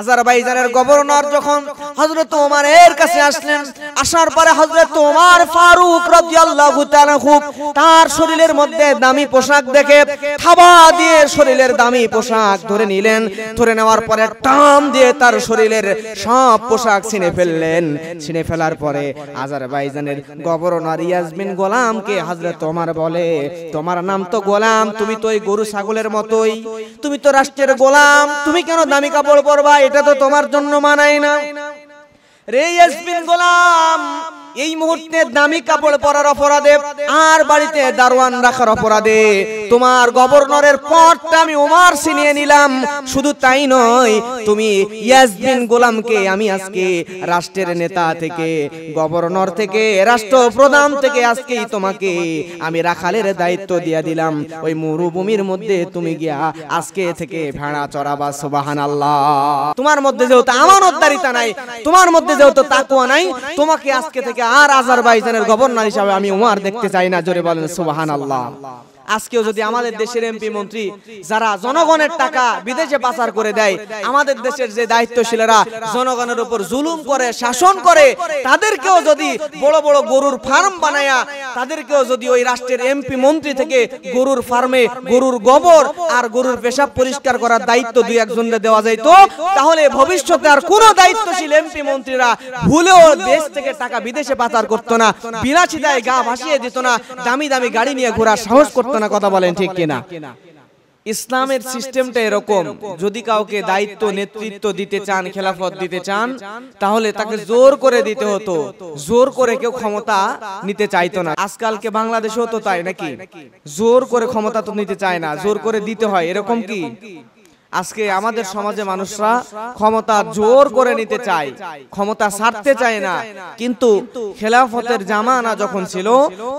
আজারবাইজানের governor যখন হযরত ওমরের কাছে আসলেন, আসার পরে হযরত ওমর ফারুক রাদিয়াল্লাহু তাআলা তার শরীরের মধ্যে দামি পোশাক দেখে থাবা দিয়ে শরীরের দামি পোশাক ধরে নিলেন। ধরে নেওয়ার পরে টান দিয়ে তার শরীরের সব পোশাক ছিঁড়ে ফেললেন। ছিঁড়ে ফেলার পরে আজারবাইজানের গভর্নর ইয়াজ বিন গোলামকে হযরত ওমর বলে, তোমার নাম তো গোলাম, তুমি তো এই গরু ছাগলের মতোই, তুমি তো রাষ্ট্রের গোলাম, তুমি কেন দামি কাপড় পরবা? এটা তো তোমার জন্য মানায় না। রে ইয়াজ বিন গোলাম, এই মুহূর্তে দামি কাপড় পরার অপরাধে আর বাড়িতে দারোয়ান রাখার অপরাধে তোমার গভর্নরের পদটা আমি ওমর ছিনিয়ে নিলাম। শুধু তাই নয়, তুমি ইয়াজ বিন গোলামকে আমি আজকে রাষ্ট্রের নেতা থেকে, গভর্নর থেকে, রাষ্ট্রপ্রধান থেকে আজকেই তোমাকে আমি রাখালের দায়িত্ব দিয়ে দিলাম। ওই মরুভূমির মধ্যে তুমি গিয়া আজকে থেকে ভেড়া চড়াবা। সুবহানাল্লাহ। তোমার মধ্যে যেহেতু আমানতদারিতা নাই, তোমার মধ্যে যেহেতু তাকওয়া নাই, তোমাকে আজকে থেকে আর আজারবাইজানের গভর্নর হিসাবে আমি ওমর দেখতে চাই না। জোরে বলেন সুবহানাল্লাহ। আজকেও যদি আমাদের দেশের এমপি মন্ত্রী যারা জনগণের টাকা বিদেশে পাচার করে দেয়, আমাদের দেশের যে দায়িত্বশীলরা জনগণের উপর জুলুম করে, শাসন করে, তাদেরকেও যদি বড় বড় গরুর ফার্ম বানায়া তাদেরকেও যদি ওই রাষ্ট্রের এমপি মন্ত্রী থেকে গরুর ফার্মে গরুর গোবর আর গরুর পেশাব পরিষ্কার করার দায়িত্ব দুই একজনকে দেওয়া যেত, তাহলে ভবিষ্যতে আর কোনো দায়িত্বশীল এমপি মন্ত্রীরা ভুলেও দেশ থেকে টাকা বিদেশে পাচার করতো না, বিলাসিতায় গা ভাসিয়ে দিত না, দামি দামি গাড়ি নিয়ে ঘোরার সাহস করতো না। কথা বলেন ঠিক কিনা? ইসলামের সিস্টেমটা এরকম, যদি কাউকে দায়িত্ব নেতৃত্ব দিতে চান, খেলাফত দিতে চান, তাহলে তাকে জোর করে দিতে হতো। জোর করে কেউ ক্ষমতা নিতে চাইতো না। আজকালকে বাংলাদেশেও তো তাই নাকি? জোর করে ক্ষমতা তো নিতে চায় না, জোর করে দিতে হয়। এরকম কি? আজকে আমাদের সমাজে মানুষরা ক্ষমতা জোর করে নিতে চায়, ক্ষমতা ছাড়তে চায় না। কিন্তু খেলাফতের জামানা যখন ছিল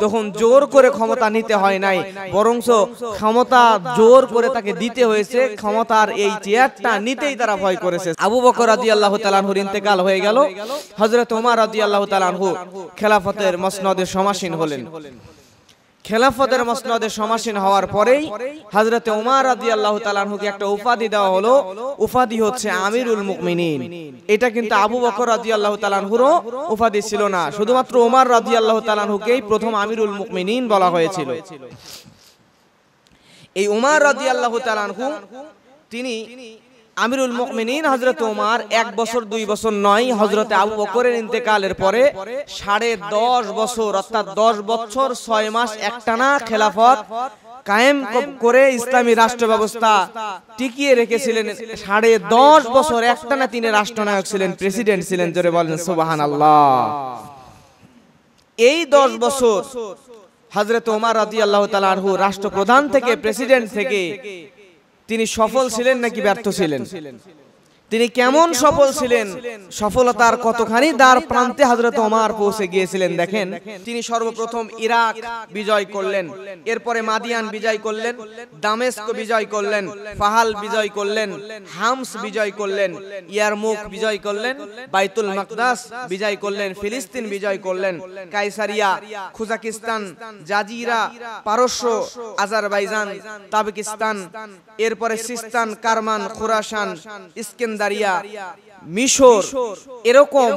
তখন জোর করে ক্ষমতা নিতে হয় নাই, বরঞ্চ ক্ষমতা জোর করে তাকে দিতে হয়েছে। ক্ষমতার এই চেয়ারটা নিতেই তারা ভয় করেছে। আবু বকর রাদিয়াল্লাহু তাআলা আনহুর ইন্তেকাল হয়ে গেল, হযরত ওমর রাদিয়াল্লাহু তাআলা আনহু খেলাফতের মসনদে সমাসীন হলেন। খেলাফতের মসনদে সমাসীন হওয়ার পরেই হযরত ওমর রাদিয়াল্লাহু তাআলা আনহুকে একটা উপাধি দেওয়া হলো। উপাধি হচ্ছে আমিরুল মুমিনিন। এটা কিন্তু আবু বকর রাদিয়াল্লাহু তাআলা আনহুরও উপাধি ছিল না, শুধুমাত্র ওমর রাদিয়াল্লাহু তাআলা আনহুকেই প্রথম আমিরুল মুমিনিন বলা হয়েছিল। এই ওমর রাদিয়াল্লাহু তাআলা আনহু তিনি আমিরুল মুমিনিন হযরত ওমর 1 বছর 2 বছর নয়, হযরত আবু বকরের ইন্তেকালের পরে 10.5 বছর অর্থাৎ 10 বছর 6 মাস একটানা খেলাফত কায়েম করে ইসলামী রাষ্ট্র ব্যবস্থা টিকিয়ে রেখেছিলেন। 10.5 বছর একটানা তিনি রাষ্ট্রনায়ক ছিলেন, প্রেসিডেন্ট ছিলেন। জোরে বলেন সুবহানাল্লাহ। এই 10 বছর হযরত ওমর রাদিয়াল্লাহু তাআলা আনহু রাষ্ট্রপ্রধান থেকে, প্রেসিডেন্ট থেকে তিনি সফল ছিলেন নাকি ব্যর্থ ছিলেন? তিনি কেমন সফল ছিলেন? সফলতার কতখানি দ্বার প্রান্তে হযরত ওমর পৌঁছে গিয়েছিলেন দেখেন। তিনি সর্বপ্রথম ইরাক বিজয় করলেন, এরপরে মাদিয়ান বিজয় করলেন, দামেস্ক বিজয় করলেন, ফাহাল বিজয় করলেন, হামস বিজয় করলেন, ইয়ারমুক বিজয় করলেন, বাইতুল মাকদাস বিজয় করলেন, ফিলিস্তিন বিজয় করলেন, কায়সারিয়া, খুজাকিস্তান, জাজিরা, পারস্য, আজারবাইজান, তাজিকিস্তান, এরপরে সিস্তান, কারমান, খুরাসান, ইস্কেন্দারিয়া, মিশর, এরকম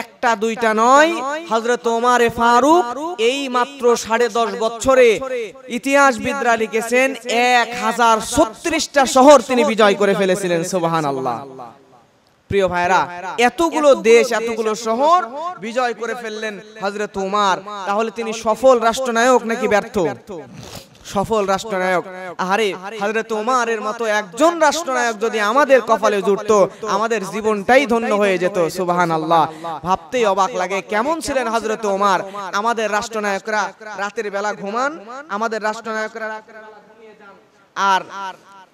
একটা দুইটা নয়, হযরত ওমর ফারুক এই মাত্র 10.5 বছরে ইতিহাসবিদরা লিখেছেন 1036টা শহর তিনি বিজয় করে ফেলেছিলেন। সুবহানাল্লাহ। প্রিয় ভাইরা, এতগুলো দেশ, এতগুলো শহর বিজয় করে ফেললেন হযরত ওমর। তাহলে তিনি সফল রাষ্ট্রনায়ক নাকি ব্যর্থ? সফল রাষ্ট্রনায়ক। আরে হযরত ওমরের মতো একজন রাষ্ট্রনায়ক যদি আমাদের কপালে জুটতো, আমাদের জীবনটাই ধন্য হয়ে যেত। সুবহানাল্লাহ। ভাবতেই অবাক লাগে কেমন ছিলেন হযরত ওমর। আমাদের রাষ্ট্রনায়করা রাতের বেলা ঘুমান, আমাদের রাষ্ট্রনায়করা আর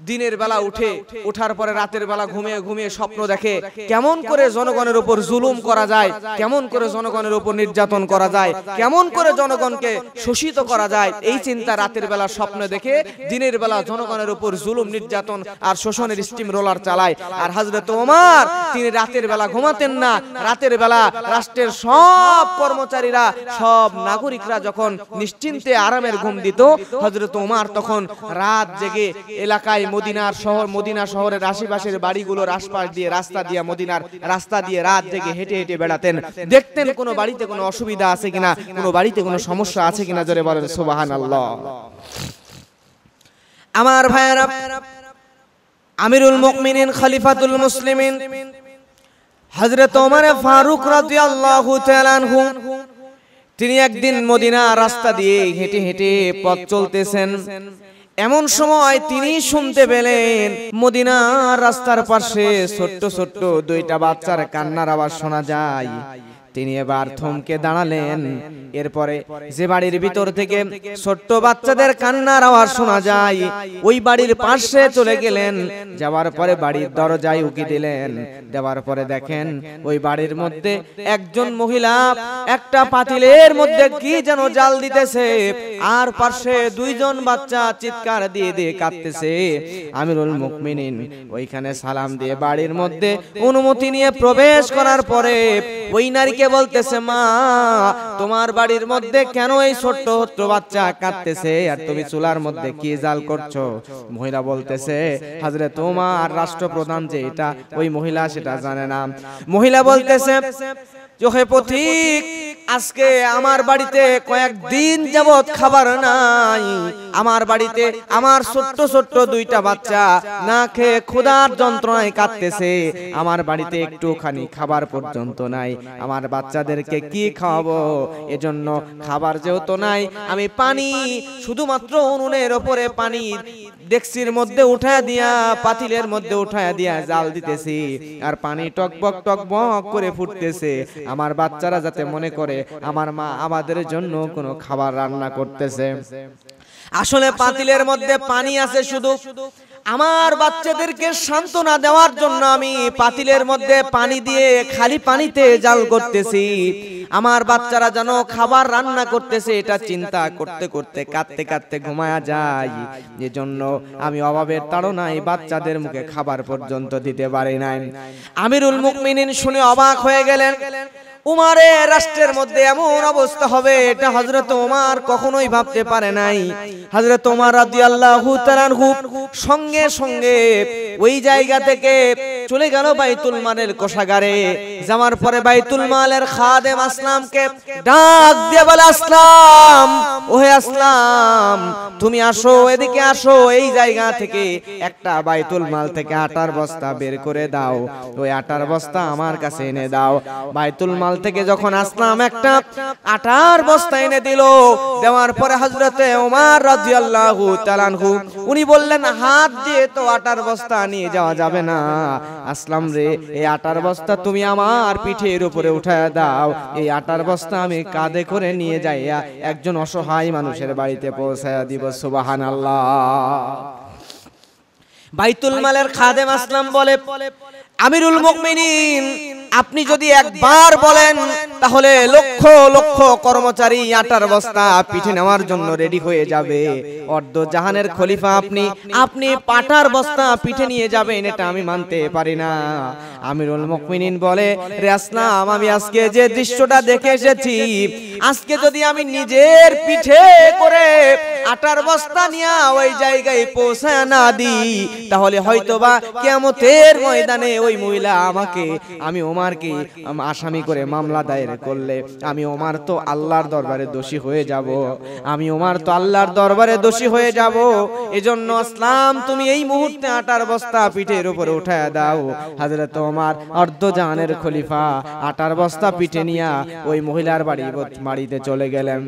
দিনের বেলা ওঠার পরে রাতের বেলা ঘুমিয়ে ঘুমিয়ে স্বপ্ন দেখে কেমন করে জনগণের উপর জুলুম করা যায়, কেমন করে জনগণের উপর নির্যাতন করা যায়, কেমন করে জনগণকে শোষিত করা যায়। এই চিন্তা রাতের বেলা স্বপ্ন দেখে দিনের বেলা জনগণের উপর জুলুম, নির্যাতন আর শোষণের স্টিম রোলার চালায়। আর হযরত ওমর তিনি রাতের বেলা ঘুমাতেন না। রাতের বেলা রাষ্ট্রের সব কর্মচারীরা, সব নাগরিকরা যখন নিশ্চিন্তে আরামের ঘুম দিত, হযরত ওমর তখন রাত জেগে এলাকায় মদিনা শহরের আশেপাশের বাড়িগুলোর আশপাশ দিয়ে রাস্তা দিয়ে, মদিনার রাস্তা দিয়ে রাত জেগে হেঁটে হেঁটে বেড়াতেন। দেখতেন কোনো বাড়িতে কোনো অসুবিধা আছে কিনা, কোনো বাড়িতে কোনো সমস্যা আছে কিনা। জোরে বলেন সুবহানাল্লাহ। আমার ভাইয়েরা, আমিরুল মুমিনিন খলিফাতুল মুসলিমিন হযরত ওমর ফারুক রাদিয়াল্লাহু তাআলা আনহু, তিনি একদিন মদিনা রাস্তা দিয়ে হেঁটে হেঁটে পথ চলতেছেন। এমন সময় তিনি শুনতে পেলেন মদিনার রাস্তার পাশে ছোট্ট ছোট্ট দুইটা বাচ্চার কান্নার আওয়াজ শোনা যায়। তিনি এবার থমকে দাঁড়ালেন। এরপরে যে বাড়ির ভিতর থেকে ছোট্ট বাচ্চাদের কান্নার আওয়াজ শোনা যায়, ওই বাড়ির পাশে চলে গেলেন। যাওয়ার পরে বাড়ির দরজায় উকি দিলেন। দেওয়ার পরে দেখেন ওই বাড়ির মধ্যে একজন মহিলা একটা পাতিলের মধ্যে কি যেন জাল দিতেছে, আর পাশে দুইজন বাচ্চা চিৎকার দিয়ে দিয়ে কাঁদতেছে। আমিরুল মুমিনিন ওইখানে সালাম দিয়ে বাড়ির মধ্যে অনুমতি নিয়ে প্রবেশ করার পরে ওই নারীকে বলতেছে, মা, তোমার বাড়ির মধ্যে কেন এই ছোট্ট ছোট্ট বাচ্চা কাঁদতেছে, আর তুমি চুলার মধ্যে কি জাল করছো? মহিলা বলতেছে, হযরত ওমর রাষ্ট্রপ্রধান যে এটা, ওই মহিলা সেটা জানে না। মহিলা বলতেছে, চোখে পথিক, আজকে আমার বাড়িতে কয়েকদিন যাবত খাবার নাই। আমার বাড়িতে আমার ছোট্ট ছোট্ট দুইটা বাচ্চা না খেয়ে ক্ষুধার যন্ত্রণায় কাঁদতেছে। আমার বাড়িতে একটুখানি খাবার পর্যন্ত নাই। আমার বাচ্চাদেরকে কি খাওয়াবো? এজন্য খাবার যেহেতু নাই, আমি পানি শুধুমাত্র উনুনের ওপরে পানি ডেকচির মধ্যে উঠায় দিয়া, পাতিলের মধ্যে উঠায় দিয়া জাল দিতেছি, আর পানি টকবক টকবক করে ফুটতেছে। আমার বাচ্চারা যাতে মনে করে আমার মা আমাদের জন্য কোনো খাবার রান্না করতেছে। আসলে পাতিলের মধ্যে পানি আছে শুধু আমার বাচ্চাদেরকে সান্ত্বনা দেওয়ার জন্য আমি পাতিলের মধ্যে পানি দিয়ে খালি পানিতে জাল করতেছি। আমার বাচ্চারা যেন খাবার রান্না করতেছে এটা চিন্তা করতে করতে কাঁদতে কাঁদতে ঘুমায়া যায়। এজন্য আমি অভাবের তাড়নায় বাচ্চাদের মুখে খাবার পর্যন্ত দিতে পারি নাই। আমিরুল মুমিনিন শুনে অবাক হয়ে গেলেন। উমারের রাষ্ট্রের মধ্যে এমন অবস্থা হবে এটা হযরত ওমর কখনোই ভাবতে পারে নাই। হযরত ওমর রাদিয়াল্লাহু তাআলা আনহু সঙ্গে সঙ্গে ওই জায়গা থেকে চলে গেল বাইতুল মালের কোষাগারে। যাওয়ার পরে বাইতুল মালের খাদেম আসলামকে ডাক দিয়ে বলে, আসলাম, ওহে আসলাম, তুমি আসো, এদিকে আসো, এই জায়গা থেকে একটা বাইতুল মাল থেকে আটার বস্তা বের করে দাও, ওই আটার বস্তা আমার কাছে এনে দাও। বাইতুল মাল থেকে যখন আসলাম একটা আটার বস্তা এনে দিল, দেওয়ার পরে হযরতে ওমর রাদিয়াল্লাহু তাআলা আনহু উনি বললেন, হাত দিয়ে তো আটার বস্তা নিয়ে যাওয়া যাবে না, আসলাম রে, এই আটার বস্তা তুমি আমার পিঠের উপরে উঠায় দাও, এই আটার বস্তা আমি কাঁধে করে নিয়ে যাইয়া একজন অসহায় মানুষের বাড়িতে পৌঁছায়া দিব। সুবহানাল্লাহ। বাইতুল মালের খাদেম আসলাম বলে, আমিরুল মুমিনিন, আপনি যদি একবার বলেন তাহলে লক্ষ লক্ষ কর্মচারী আটার বস্তা পিঠে নেওয়ার জন্য রেডি হয়ে যাবে। অর্ধ জাহানের খলিফা আপনি, আপনি পাটার বস্তা পিঠে নিয়ে যাবেন, এটা আমি মানতে পারি না। আমিরুল মুমিনিন বলে, রে আসলাম, আমি আজকে যে দৃশ্যটা দেখে এসেছি, আজকে যদি আমি নিজের পিঠে করে আটার বস্তা নিয়ে ওই জায়গায় পৌঁছায় না দিই, তাহলে হয়তোবা কিয়ামতের ময়দানে ওই মহিলা আমাকে, আমি ওমরকে আসামি করে মামলা দায়ের করলে আমি ওমর তো আল্লাহর দরবারে দোষী হয়ে যাব, আমি ওমর তো আল্লাহর দরবারে দোষী হয়ে যাব। এজন্য আসলাম, তুমি এই মুহূর্তে আটার বস্তা পিঠের উপরে উঠায় দাও। হযরত ওমর অর্ধ জাহানের খলিফা আটার বস্তা পিঠে নিয়ে ওই মহিলার বাড়িতে চলে গেলেন।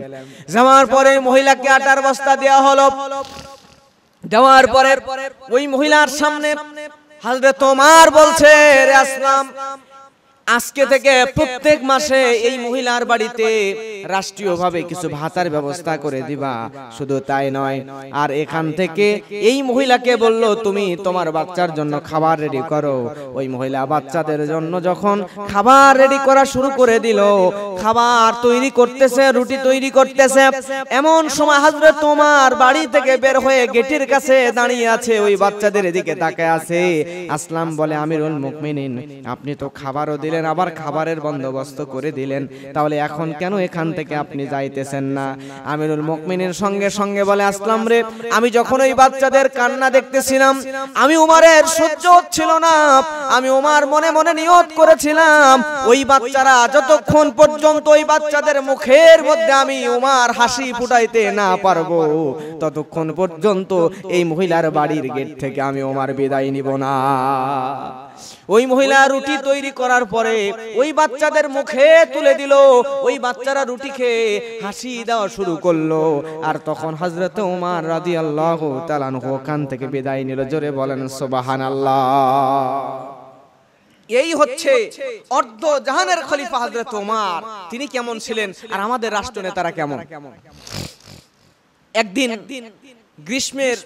যাওয়ার পরে মহিলাকে আটার বস্তা দেওয়া হলো। দেওয়ার পরে ওই মহিলার সামনে হযরত ওমর বলছে, রে আসলাম, আজকে থেকে প্রত্যেক মাসে এই মহিলার বাড়িতে রাষ্ট্রীয়ভাবে কিছু ভাতার ব্যবস্থা করে দিবা। শুধু তাই নয়, আর এখান থেকে এই মহিলাকে বলল তুমি তোমার বাচ্চার জন্য খাবার রেডি করো। ওই মহিলা বাচ্চাদের জন্য যখন খাবার রেডি করা শুরু করে দিল, খাবার তৈরি করতেছে, রুটি তৈরি করতেছে, এমন সময় হযরত ওমর বাড়ি থেকে বের হয়ে গেটের কাছে দাঁড়িয়ে আছে, ওই বাচ্চাদের দিকে তাকিয়ে আছে। আসলাম বলে, আমিরুল মুমিনিন, আপনি তো খাবারও দিলেন, আবার খাবারের বন্দোবস্ত করে দিলেন, তাহলে এখন কেন এখান থেকে আপনি যাইতেছেন না? আমিরুল মুমিনিন সঙ্গে সঙ্গে বলে, আসলাম রে, আমি যখন ওই বাচ্চাদের কান্না দেখতেছিলাম, আমি ওমরের সহ্য হচ্ছিল না। আমি ওমর মনে মনে নিয়ত করেছিলাম, ওই বাচ্চারা যতক্ষণ পর্যন্ত ওই বাচ্চাদের মুখের মধ্যে আমি ওমর হাসি ফুটাইতে না পারবো, ততক্ষণ পর্যন্ত এই মহিলার বাড়ির গেট থেকে আমি ওমর বিদায় নিব না। ওই মহিলা রুটি তৈরি করার পরে ওই বাচ্চাদের মুখে তুলে দিল, ওই বাচ্চারা রুটি খেয়ে হাসি দেওয়া শুরু করলো। আর তখন হযরত ওমর রাদিয়াল্লাহু তাআলা আনহু ওখান থেকে বিদায় নিল। জোরে বলেন সুবহানাল্লাহ। এই হচ্ছে অর্ধ জাহানের খলিফা হযরত ওমর। তিনি কেমন ছিলেন আর আমাদের রাষ্ট্রনেতারা কেমন? একদিন গ্রীষ্মের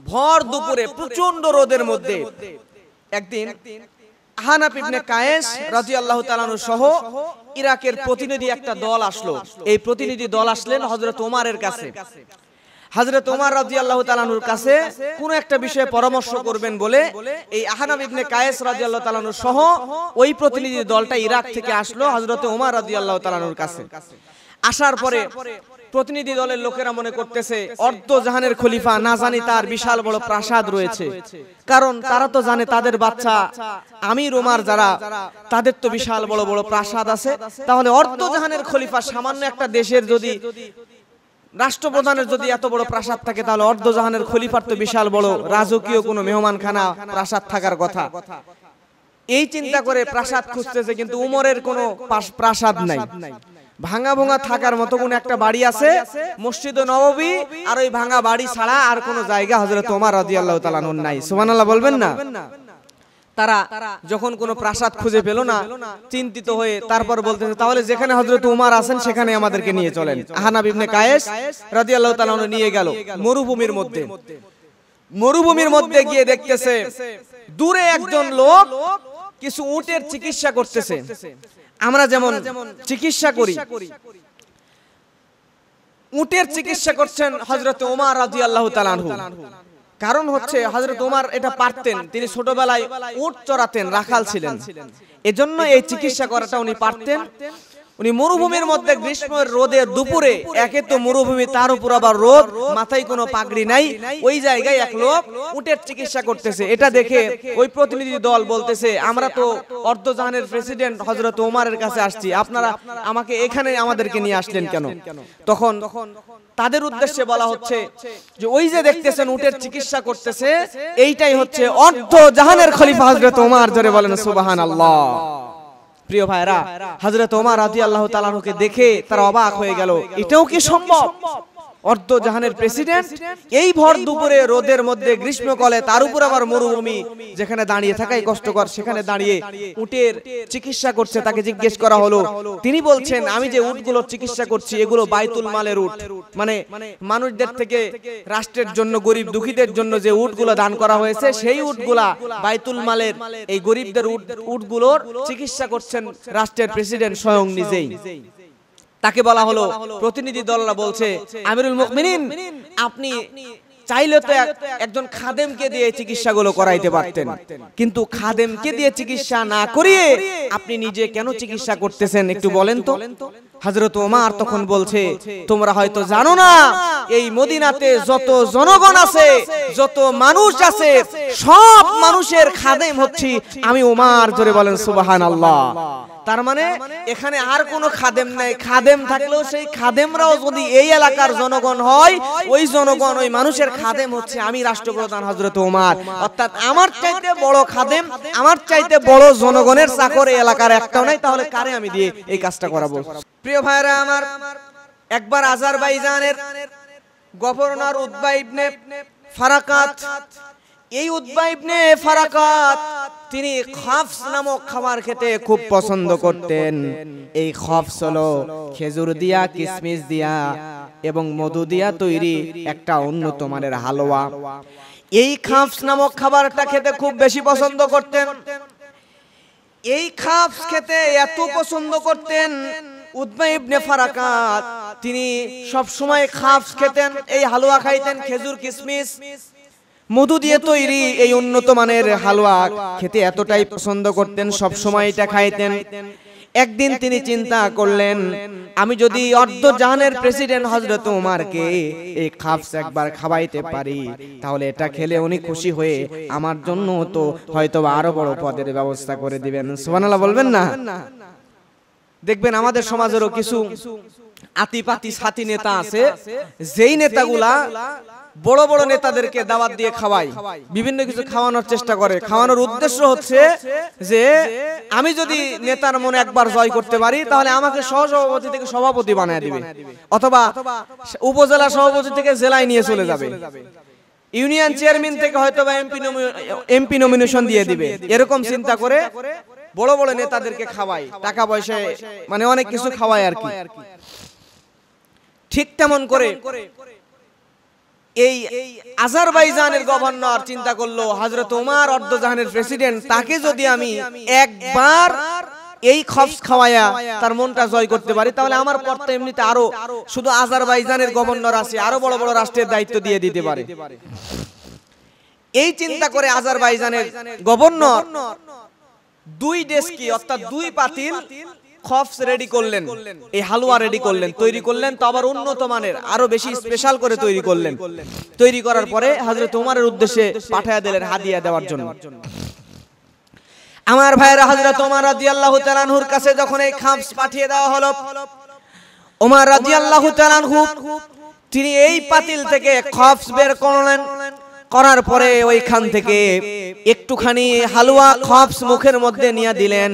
ভর দুপুরে প্রচন্ড রোদের মধ্যে একদিন আহনাফ ইবনে কায়েস রাদিয়াল্লাহু তাআলা আনহু সহ ইরাকের প্রতিনিধি একটা দল আসলো। এই প্রতিনিধি দল আসলেন হযরত ওমরের কাছে। হযরত ওমর রাদিয়াল্লাহু তাআলা আনহুর কাছে কোন একটা বিষয়ে পরামর্শ করবেন বলে এই আহনাফ ইবনে কায়েস রাদিয়াল্লাহু তাআলা আনহু সহ ওই প্রতিনিধি দলটা ইরাক থেকে আসলো হযরত ওমর রাদিয়াল্লাহু তাআলা আনহুর কাছে। আসার পরে প্রতিনিধি দলের লোকেরা মনে করতেছে অর্ধ জাহানের খলিফা, না জানি তার বিশাল বড় প্রাসাদ রয়েছে, কারণ তারা তো জানে তাদের বাচ্চা আমির ওমর যারা, তাদের তো বিশাল বড় বড় প্রাসাদ আছে। তাহলে অর্ধ জাহানের খলিফা, সামান্য একটা দেশের যদি রাষ্ট্রপ্রধানের যদি এত বড় প্রাসাদ থাকে, তাহলে অর্ধ জাহানের খলিফার তো বিশাল বড় রাজকীয় কোনো মেহমানখানা প্রাসাদ থাকার কথা। এই চিন্তা করে প্রাসাদ খুঁজতেছে, কিন্তু উমরের কোনো প্রাসাদ নাই। ভাঙা ভাঙা থাকার মতো কোন একটা বাড়ি আছে, মসজিদ নববী, আর ওই ভাঙা বাড়ি ছাড়া আর কোন জায়গা হযরত ওমর রাদিয়াল্লাহু তাআলা আনহু নাই। সুবহানাল্লাহ বলবেন না? তারা যখন কোনো প্রাসাদ খুঁজে পেল না, চিন্তিত হয়ে তারপর বলতেছে, তাহলে যেখানে হযরত ওমর আছেন সেখানে আমাদেরকে নিয়ে চলেন। আহনাফ ইবনে কায়েস রাদিয়াল্লাহু তাআলা আনহু নিয়ে গেল মরুভূমির মধ্যে। মরুভূমির মধ্যে গিয়ে দেখতেছে দূরে একজন লোক কিছু উটের চিকিৎসা করতেছে। আমরা যেমন চিকিৎসা করি, উটের চিকিৎসা করছেন হযরত ওমর রাদিয়াল্লাহু তাআলা আনহু। কারণ হচ্ছে হযরত ওমর এটা পারতেন, তিনি ছোটবেলায় উট চড়াতেন, রাখাল ছিলেন, এজন্য এই চিকিৎসা করাটা উনি পারতেন। উনি মরুভূমির মধ্যে গ্রীষ্মের রোদের দুপুরে, একে তো মরুভূমি, তার উপর আবার রোদ, মাথায় কোনো পাগড়ি নাই, ওই জায়গায় এক লোক উটের চিকিৎসা করতেছে। এটা দেখে ওই প্রতিনিধি দল বলতেছে, আমরা তো অর্ধজাহানের প্রেসিডেন্ট হযরত ওমরের কাছে আসছি, আপনারা আমাকে এখানে আমাদেরকে নিয়ে আসলেন কেন? তখন তাদের উদ্দেশ্যে বলা হচ্ছে যে ওই যে দেখতেছেন উটের চিকিৎসা করতেছে, এইটাই হচ্ছে অর্ধজাহানের খলিফা হযরত ওমর। জোরে বলেন সুবহানাল্লাহ। প্রিয় ভাইরা, হযরত ওমর রাদিয়াল্লাহু তাআলা আনহুকে দেখে তারা অবাক হয়ে গেল, এটাও কি সম্ভব? অর্ধ জাহানের প্রেসিডেন্ট এই ভর দুপুরে রোদের মধ্যে গ্রীষ্মকালে, তার উপর আবার মরুভূমি, যেখানে দাঁড়িয়ে থাকাই কষ্টকর, সেখানে দাঁড়িয়ে উটের চিকিৎসা করছে। তাকে জিজ্ঞেস করা হলো, তিনি বলছেন, আমি যে উটগুলোর চিকিৎসা করছি এগুলো বাইতুল মালের উট, মানে মানুষদের থেকে রাষ্ট্রের জন্য, গরিব দুঃখীদের জন্য যে উটগুলো দান করা হয়েছে, সেই উটগুলা বাইতুল মালের, এই গরিবদের উটগুলোর চিকিৎসা করছেন রাষ্ট্রের প্রেসিডেন্ট স্বয়ং নিজেই। তাকে বলা হলো, প্রতিনিধি দলরা বলছে, আমিরুল মুমিনিন, আপনি চাইলে তো একজন খাদেমকে দিয়ে চিকিৎসাগুলো করাইতে পারতেন, কিন্তু খাদেমকে দিয়ে চিকিৎসা না করিয়ে আপনি নিজে কেন চিকিৎসা করতেছেন, একটু বলেন তো। হযরত ওমর তখন বলছে, তোমরা হয়তো জানো না, এই মদিনাতে যত জনগণ আছে, যত মানুষ আছে, সব মানুষের খাদেম হচ্ছি আমি ওমর। জোরে বলেন সুবহানাল্লাহ। তার মানে এখানে আর কোনো খাদেম নাই, খাদেম থাকলেও সেই খাদেমরাও যদি এই এলাকার জনগণ হয়, ওই জনগণ, ওই মানুষের খাদেম হচ্ছে আমি, রাষ্ট্রপ্রধান হযরত ওমর। অর্থাৎ আমার চাইতে বড় খাদেম, আমার চাইতে বড় জনগণের চাকর এই এলাকার একটাও নাই, তাহলে কারে আমি দিয়ে এই কাজটা করাবো? প্রিয় ভাইরা আমার, একবার আজারবাইজানের গভর্নর উতবা ইবনে ফারাকাত, এই উতবা ইবনে ফারাকাত তিনি খাফস নামক খাবার খেতে খুব পছন্দ করতেন। এই খাফস হলো খেজুর দিয়া, কিশমিশ দিয়া এবং মধু দিয়া তৈরি একটা উন্নত মানের হালুয়া। এই খাফস নামক খাবারটা খেতে খুব বেশি পছন্দ করতেন। এই খাফস খেতে এত পছন্দ করতেন উতবা ইবনে ফারাকাত, তিনি সব সময় খাফস খেতেন, এই হালুয়া খাইতেন, খেজুর কিশমিশ মধু দিয়ে তৈরি এই উন্নত মানের হালুয়া খেতে এতটাই পছন্দ করতেন, সব সময় এটা খাইতেন। একদিন তিনি চিন্তা করলেন, আমি যদি অর্ধ জাহানের প্রেসিডেন্ট হযরত ওমরকে এই খাফস একবার খাওয়াইতে পারি, তাহলে এটা খেলে উনি খুশি হয়ে আমার জন্য তো হয়তো আরো বড় পদের ব্যবস্থা করে দিবেন। সুবহানাল্লাহ বলবেন না? দেখবেন আমাদের সমাজেরও কিছু আতিপাতি সাথী নেতা আছে, যেই নেতাগুলা বড় বড় নেতাদেরকে দাওয়াত দিয়ে খাওয়ায়, বিভিন্ন কিছু খাওয়ানোর চেষ্টা করে। খাওয়ানোর উদ্দেশ্য হচ্ছে যে আমি যদি নেতার মনে একবার জয় করতে পারি, তাহলে আমাকে সহসভাপতি থেকে সভাপতি বানায় দিবে, অথবা উপজেলা সভাপতি থেকে জেলায় নিয়ে চলে যাবে, ইউনিয়ন চেয়ারম্যান থেকে হয়তো বা এমপি নমিনেশন দিয়ে দিবে। এরকম চিন্তা করে বড় বড় নেতাদেরকে খাওয়ায়, টাকা পয়সা মানে অনেক কিছু খাওয়ায় আর কি। ঠিক তেমন করে এই আজারবাইজানের গভর্নর চিন্তা করলো, হযরত ওমর অর্ধজাহানের প্রেসিডেন্ট, তাকে যদি আমি একবার এই খাফস খাওয়ায়া তার মনটা জয় করতে পারি, তাহলে আমার পর তো এমনিতে আরো শুধু আজারবাইজানের গভর্নর আছে, আরো বড় বড় রাষ্ট্রের দায়িত্ব দিয়ে দিতে পারে। এই চিন্তা করে আজারবাইজানের গভর্নর দুই ডেস্কি অর্থাৎ দুই পাতিল খাফস রেডি করলেন, এই হালুয়া রেডি করলেন, তৈরি করলেন, তো আবার উন্নত মানের আরো বেশি স্পেশাল করে তৈরি করলেন। তৈরি করার পরে হযরত ওমরের উদ্দেশ্যে পাঠিয়ে দিলেন হাদিয়া দেওয়ার জন্য। আমার ভাইরা, হযরত ওমর রাদিয়াল্লাহু তাআলা আনহুর কাছে যখন এই খাফস পাঠিয়ে দেওয়া হলো, ওমর রাদিয়াল্লাহু তাআলা আনহু তিনি এই পাতিল থেকে খাফস বের করলেন। করার পরে ওইখান থেকে একটুখানি হালুয়া খাফস মুখের মধ্যে নিয়ে দিলেন।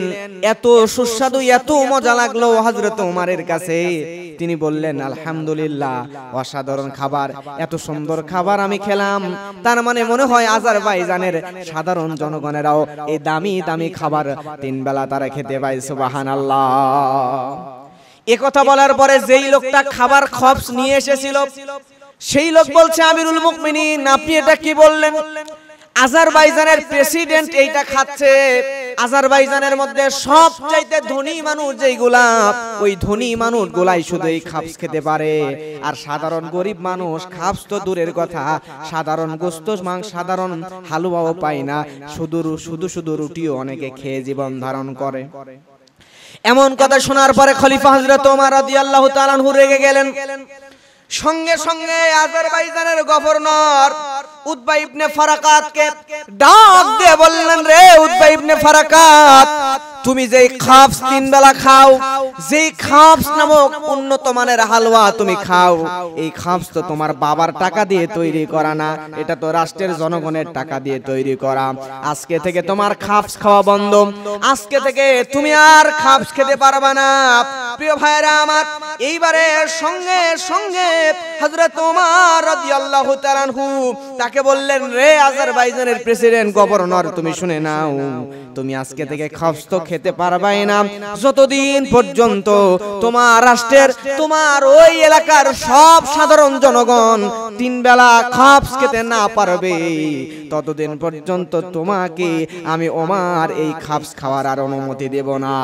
এত সুস্বাদু, এত মজা লাগলো হযরত ওমরের কাছে। তিনি বললেন, আলহামদুলিল্লাহ, অসাধারণ খাবার, এত সুন্দর খাবার আমি খেলাম। তার মানে মনে হয় আজারবাইজানের সাধারণ জনগণেরাও এই দামি দামি খাবার তিন বেলা তারা খেতে পায়। সুবহানাল্লাহ। এ কথা বলার পরে যেই লোকটা খাবার খাফস নিয়ে এসেছিল, সেই লোক বলছে, আমিরুল মুমিনিন, আপনি এটা কি বললেন? আজারবাইজানের প্রেসিডেন্ট এইটা খাচ্ছে। আজারবাইজানের মধ্যে সবচাইতে ধনী মানুষ যেইগুলা, ওই ধনী মানুষগুলাই শুধু এই খাফস খেতে পারে, আর সাধারণ গরিব মানুষ খাফস তো দূরের কথা, সাধারণ গোশত মাংস, সাধারণ হালুয়াও পায় না, শুধু রুটিও অনেকে খেয়ে জীবন ধারণ করে। এমন কথা শোনার পরে খলিফা হযরত ওমর রাদিয়াল্লাহু তাআলা আনহু রেগে গেলেন। সঙ্গে সঙ্গে আজারবাইজানের গভর্নর উতবা ইবনে ফারাকাতকে ডাক দিয়ে বললেন, রে উতবা ইবনে ফারাকাত, তুমি যেই খাফস তিন বেলা খাও, যেই খাফস নামক উন্নত মানের হালুয়া তুমি খাও, এই খাফস তো তোমার বাবার টাকা দিয়ে তৈরি করা না, এটা তো রাষ্ট্রের জনগণের টাকা দিয়ে তৈরি করা। আজকে থেকে তোমার খাফস খাওয়া বন্ধ, আজকে থেকে তুমি আর খাফস খেতে পারবে না। প্রিয় ভাইরা আমার, এইবারে সঙ্গে সঙ্গে হযরত ওমর রাদিয়াল্লাহু তাআলা আনহু তাকে বললেন, রে আজারবাইজানের প্রেসিডেন্ট গভর্নর, তুমি শুনে নাও, তুমি আজকে থেকে খাফস তো খেতে পারবাই না যতদিন পর্যন্ত তোমার রাষ্ট্রের, তোমার ওই এলাকার সব সাধারণ জনগণ তিন বেলা খাফস খেতে না পারবে, ততদিন পর্যন্ত তোমাকে আমি ওমর এই খাফস খাওয়ার আর অনুমতি দেব না।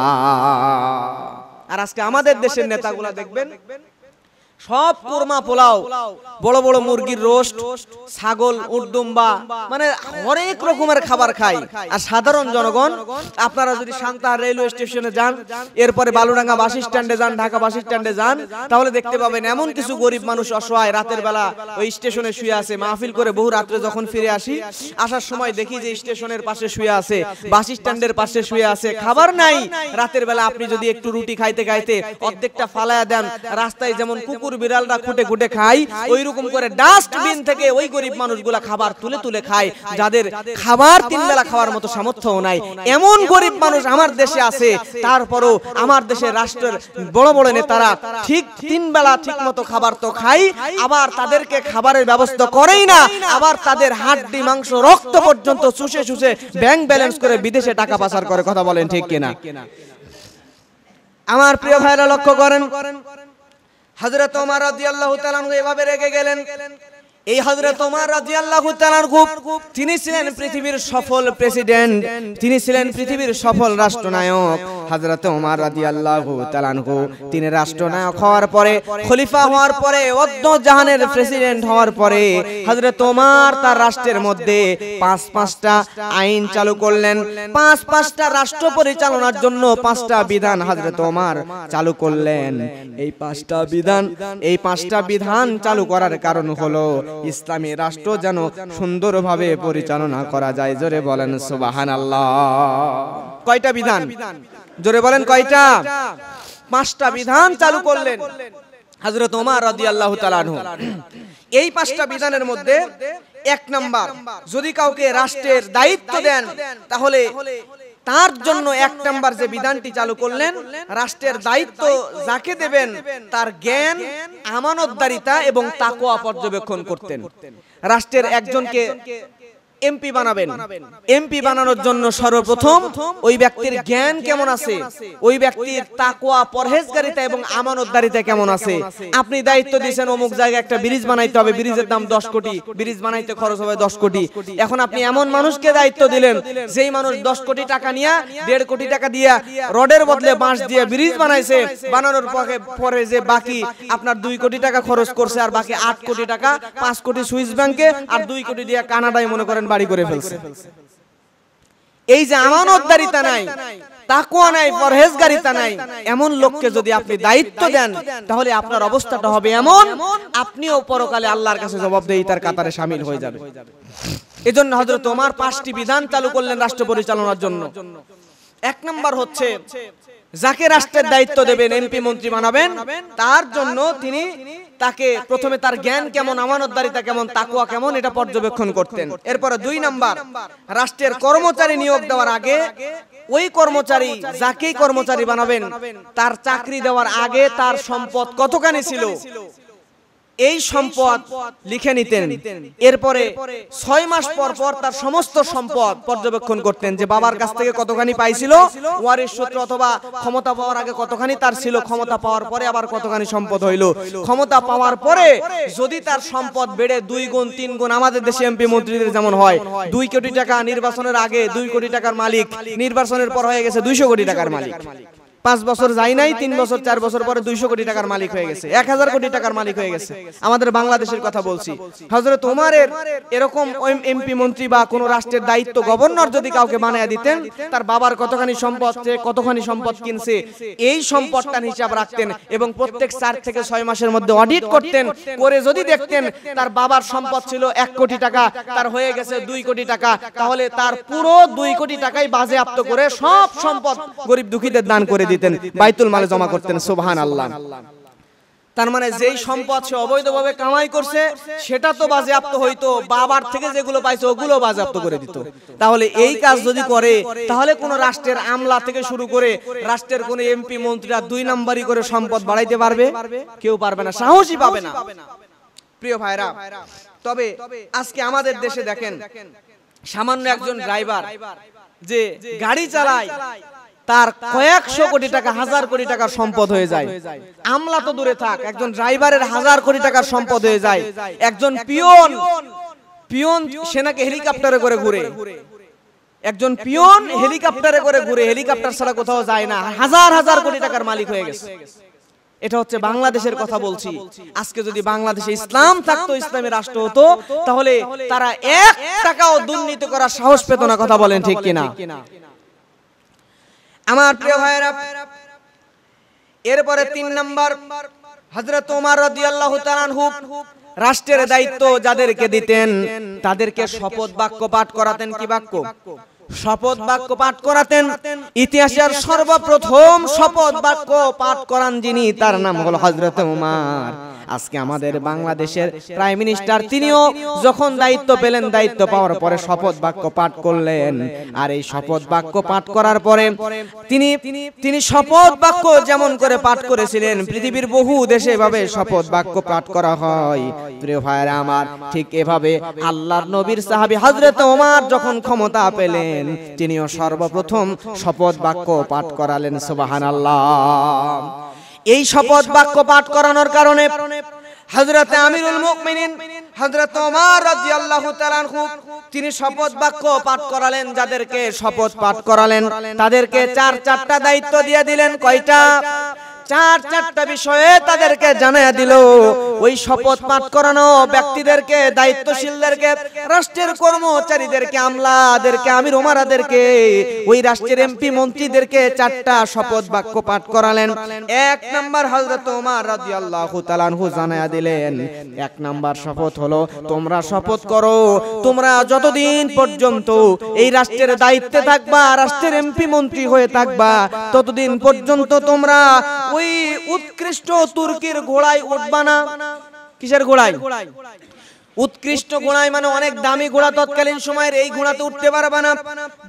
আর আজকে আমাদের দেশের নেতাগুলা দেখবেন সব কুরমা পোলাও, বড় বড় মুরগির রোস্ট, ছাগল, উটদুম্বা, মানে অনেক রকমের খাবার খায়। আর সাধারণ জনগণ, আপনারা যদি সান্তাহার রেলওয়ে স্টেশনে যান, এরপরে বালুডাঙ্গা বাস স্ট্যান্ডে যান, ঢাকা বাস স্ট্যান্ডে যান, তাহলে দেখতে পাবেন এমন কিছু গরিব মানুষ অসহায় রাতের বেলা ওই স্টেশনে শুয়ে আছে। মাহফিল করে বহু রাত্রে যখন ফিরে আসি, আসার সময় দেখি যে স্টেশনের পাশে শুয়ে আছে, বাস স্ট্যান্ডের পাশে শুয়ে আছে, খাবার নাই। রাতের বেলা আপনি যদি একটু রুটি খাইতে খাইতে অর্ধেকটা ফালায়া দেন, রাস্তায় যেমন কুকুর কুকুর বিড়ালরা খুঁটে খুঁটে খায়, ওই রকম করে ডাস্টবিন থেকে ওই গরিব মানুষগুলা খাবার তুলে তুলে খায়, যাদের খাবার তিন বেলা খাওয়ার মতো সামর্থ্যও নাই। এমন গরিব মানুষ আমার দেশে আছে, তারপরও আমার দেশের রাষ্ট্রের বড় বড় নেতারা ঠিক তিন বেলা ঠিক মতো খাবার তো খায়, আবার তাদেরকে খাবারের ব্যবস্থা করেই না, আবার তাদের হাড্ডি মাংস রক্ত পর্যন্ত চুষে চুষে ব্যাংক ব্যালেন্স করে বিদেশে টাকা পাচার করে। কথা বলেন ঠিক কিনা? আমার প্রিয় ভাইরা লক্ষ্য করেন, হযরত ওমর রাদিয়াল্লাহু তাআলা এভাবে রেগে গেলেন। এই হযরত ওমর রাদিয়াল্লাহু তাআলা তিনি ছিলেন পৃথিবীর সফল প্রেসিডেন্ট, তিনি ছিলেন পৃথিবীর সফল রাষ্ট্রনায়ক। হযরত ওমর রাদিয়াল্লাহু তাআলা তিনি রাষ্ট্রনায়ক হওয়ার পরে, খলিফা হওয়ার পরে, অদ্য জাহানের প্রেসিডেন্ট হওয়ার পরে হযরত ওমর তার রাষ্ট্রের মধ্যে পাঁচটা আইন চালু করলেন। পাঁচটা রাষ্ট্র পরিচালনার জন্য 5টা বিধান হযরত ওমর চালু করলেন। এই 5টা বিধান চালু করার কারণ হলো ইসলামী রাষ্ট্র যেন সুন্দরভাবে পরিচালনা করা যায়। জোরে বলেন সুবহানাল্লাহ। কয়টা বিধান? জোরে বলেন কয়টা? 5টা বিধান চালু করলেন হযরত ওমর রাদিয়াল্লাহু তাআলা আনহু। এই 5টা বিধানের মধ্যে 1 নাম্বার, যদি কাউকে রাষ্ট্রের দায়িত্ব দেন তাহলে তার জন্য 1 নাম্বার যে বিধানটি চালু করলেন, রাষ্ট্রের দায়িত্ব যাকে দেবেন তার জ্ঞান, আমানতদারিতা এবং তাকওয়া পর্যবেক্ষণ করতেন। রাষ্ট্রের একজনকে এমপি বানাবেন, এমপি বানানোর জন্য সর্বপ্রথম ওই ব্যক্তির জ্ঞান কেমন আছে, ওই ব্যক্তির তাকওয়া, পরহেজগারিতা এবং আমানতদারিতা কেমন আছে। আপনি দায়িত্ব দিয়েছেন অমুক জায়গায় একটা ব্রিজ বানাইতে হবে, ব্রিজের দাম 10 কোটি, ব্রিজ বানাইতে খরচ হবে 10 কোটি। এখন আপনি এমন মানুষকে দায়িত্ব দিলেন যেই মানুষ 10 কোটি টাকা নিয়ে 1.5 কোটি টাকা দিয়া রডের বদলে বাঁশ দিয়ে ব্রিজ বানাইছে, বানানোর পরে যে বাকি আপনার 2 কোটি টাকা খরচ করছে, আর বাকি 8 কোটি টাকা 5 কোটি সুইস ব্যাংকে আর 2 কোটি দিয়ে কানাডায় মনে করেন বাড়ি করে ফেলছে। এই যে আমানতদারিতা নাই, তাকওয়া নাই, পরহেজগারিতা নাই, এমন লোককে যদি আপনি দায়িত্ব দেন তাহলে আপনার অবস্থাটা হবে এমন, আপনিও পরকালে আল্লাহর কাছে জবাবদিহিতার কাতারে শামিল হয়ে যাবেন। এজন্য হযরত ওমর 5টি বিধান চালু করলেন রাষ্ট্র পরিচালনার জন্য। 1 নাম্বার হচ্ছে, যাকে রাষ্ট্রের দায়িত্ব দেবেন, এমপি মন্ত্রী বানাবেন, তার জন্য তিনি তাকে প্রথমে তার জ্ঞান কেমন, আমানতদারিতা কেমন, তাকওয়া কেমন, এটা পর্যবেক্ষণ করতেন। এরপরে 2 নাম্বার, রাষ্ট্রের কর্মচারী নিয়োগ দেওয়ার আগে ওই কর্মচারী, যাকেই কর্মচারী বানাবেন, তার চাকরি দেওয়ার আগে তার সম্পদ কতখানি ছিল এই সম্পদ লিখে নিতেন। এরপরে 6 মাস পর পর তার সমস্ত সম্পদ পর্যবেক্ষণ করতেন, যে বাবার কাছ থেকে কতখানি পাইছিল, ওয়ারিশ সূত্রে অথবা ক্ষমতা পাওয়ার আগে কতখানি তার ছিল, ক্ষমতা পাওয়ার পরে আবার কতখানি সম্পদ হইল, ক্ষমতা পাওয়ার পরে যদি তার সম্পদ বেড়ে 2 গুণ 3 গুণ, আমাদের দেশে এমপি মন্ত্রীদের যেমন হয়, 2 কোটি টাকা নির্বাচনের আগে 2 কোটি টাকার মালিক, নির্বাচনের পর হয়ে গেছে 200 কোটি টাকার মালিক। 5 বছর যায় নাই, 3 বছর 4 বছর পরে 200 কোটি টাকার মালিক হয়ে গেছে, 1000 কোটি টাকার মালিক হয়ে গেছে। আমাদের বাংলাদেশের কথা বলছি। হযরত ওমরের এরকম এমপি মন্ত্রী বা কোন রাষ্ট্রের দায়িত্ব গভর্নর যদি কাউকে বানায়া দিতেন, তার বাবার কতখানি সম্পদ, কতখানি সম্পদ কিনছে, এই সম্পদটার হিসাব রাখতেন এবং প্রত্যেক 4 থেকে 6 মাসের মধ্যে অডিট করতেন। করে যদি দেখতেন তার বাবার সম্পদ ছিল 1 কোটি টাকা, তার হয়ে গেছে 2 কোটি টাকা, তাহলে তার পুরো 2 কোটি টাকাই বাজেয়াপ্ত করে সব সম্পদ গরিব দুঃখীদের দান করে দিতেন, বাইতুল মালে জমা করতেন। সুবহানাল্লাহ। তার মানে যেই সম্পদ সে অবৈধভাবে কামাই করছে সেটা তো বাজেয়াপ্ত হইতো, বাবার থেকে যেগুলো পাইছে ওগুলো বাজেয়াপ্ত করে দিত। তাহলে এই কাজ যদি করে, তাহলে কোন রাষ্ট্রের আমলা থেকে শুরু করে রাষ্ট্রের কোন এমপি মন্ত্রীরা 2 নাম্বারই করে সম্পদ বাড়াইতে পারবে? কেউ পারবে না, সাহসই পাবে না। প্রিয় ভাইরা, তবে আজকে আমাদের দেশে দেখেন, সামান্য একজন ড্রাইভার যে গাড়ি চালায়, তার কয়েকশো কোটি টাকা, 1000 কোটি টাকার সম্পদ হয়ে যায়। আমলা তো দূরে থাক, একজন ড্রাইভারের 1000 কোটি টাকার সম্পদ হয়ে যায়। একজন পিয়ন সেনাকে হেলিকপ্টারে করে ঘুরে, একজন পিয়ন হেলিকপ্টারে করে ঘুরে, হেলিকপ্টার ছাড়া কোথাও যায় না, 1000 কোটি টাকার মালিক হয়ে গেছে। এটা হচ্ছে বাংলাদেশের কথা বলছি। আজকে যদি বাংলাদেশে ইসলাম থাকতো, ইসলামী রাষ্ট্র হতো, তাহলে তারা 1 টাকাও দুর্নীতি করার সাহস পেত না। কথা বলেন ঠিক কিনা? আমার প্রিয় ভাইরা, এরপরে 3 নাম্বার, হযরত ওমর রাদিয়াল্লাহু তাআলা আনহু রাষ্ট্রের দায়িত্ব যাদেরকে দিতেন তাদেরকে শপথ বাক্য পাঠ করাতেন। কি বাক্য? শপথ বাক্য পাঠ করাতেন। ইতিহাসের সর্বপ্রথম শপথ বাক্য পাঠ করান যিনি, তার নাম হলো হযরত ওমর। আজকে আমাদের বাংলাদেশের প্রাইম মিনিস্টার, তিনিও যখন দায়িত্ব পেলেন, দায়িত্ব পাওয়ার পরে শপথ বাক্য পাঠ করলেন। আর এই শপথ বাক্য পাঠ করার পরে তিনি শপথ বাক্য যেমন করে পাঠ করেছিলেন, পৃথিবীর বহু দেশে এভাবে শপথ বাক্য পাঠ করা হয়। প্রিয় ভাইরা আমার, ঠিক এভাবে আল্লাহর নবীর সাহাবী হযরত ওমর যখন ক্ষমতা পেলেন, তিনিও সর্বপ্রথম শপথ বাক্য পাঠ করালেন। সুবহানাল্লাহ। এই শপথ বাক্য পাঠ করানোর কারণে হযরত আমিরুল মুমিনিন হযরত ওমর রাদিয়াল্লাহু তাআলা আনহু তিনি শপথ বাক্য পাঠ করালেন। যাদেরকে শপথ পাঠ করালেন তাদেরকে চারটা দায়িত্ব দিয়ে দিলেন। কয়টা? চারটা বিষয়ে তাদেরকে জানায়া দিল। ওই শপথ পাঠ করানো ব্যক্তিদেরকে, দায়িত্বশীলদেরকে, রাষ্ট্রের কর্মচারীদেরকে, আমলাদেরকে, আমির ওমারাদেরকে, ওই রাষ্ট্রের এমপি মন্ত্রীদেরকে চারটা শপথ বাক্য পাঠ করালেন। এক নাম্বার হযরত ওমর রাদিয়াল্লাহু তাআলা আনহু জানায়া দিলেন, এক নাম্বার শপথ হলো, তোমরা শপথ করো, তোমরা যতদিন পর্যন্ত এই রাষ্ট্রের দায়িত্বে থাকবা, রাষ্ট্রের এমপি মন্ত্রী হয়ে থাকবা, ততদিন পর্যন্ত তোমরা ওই উৎকৃষ্ট তুর্কির ঘোড়ায় উঠবা না। কিসের ঘোড়ায়? উৎকৃষ্ট ঘোড়ায়, মানে অনেক দামি ঘোড়া, তৎকালীন সময়ের এই ঘোড়াতে উঠতে পারবা না।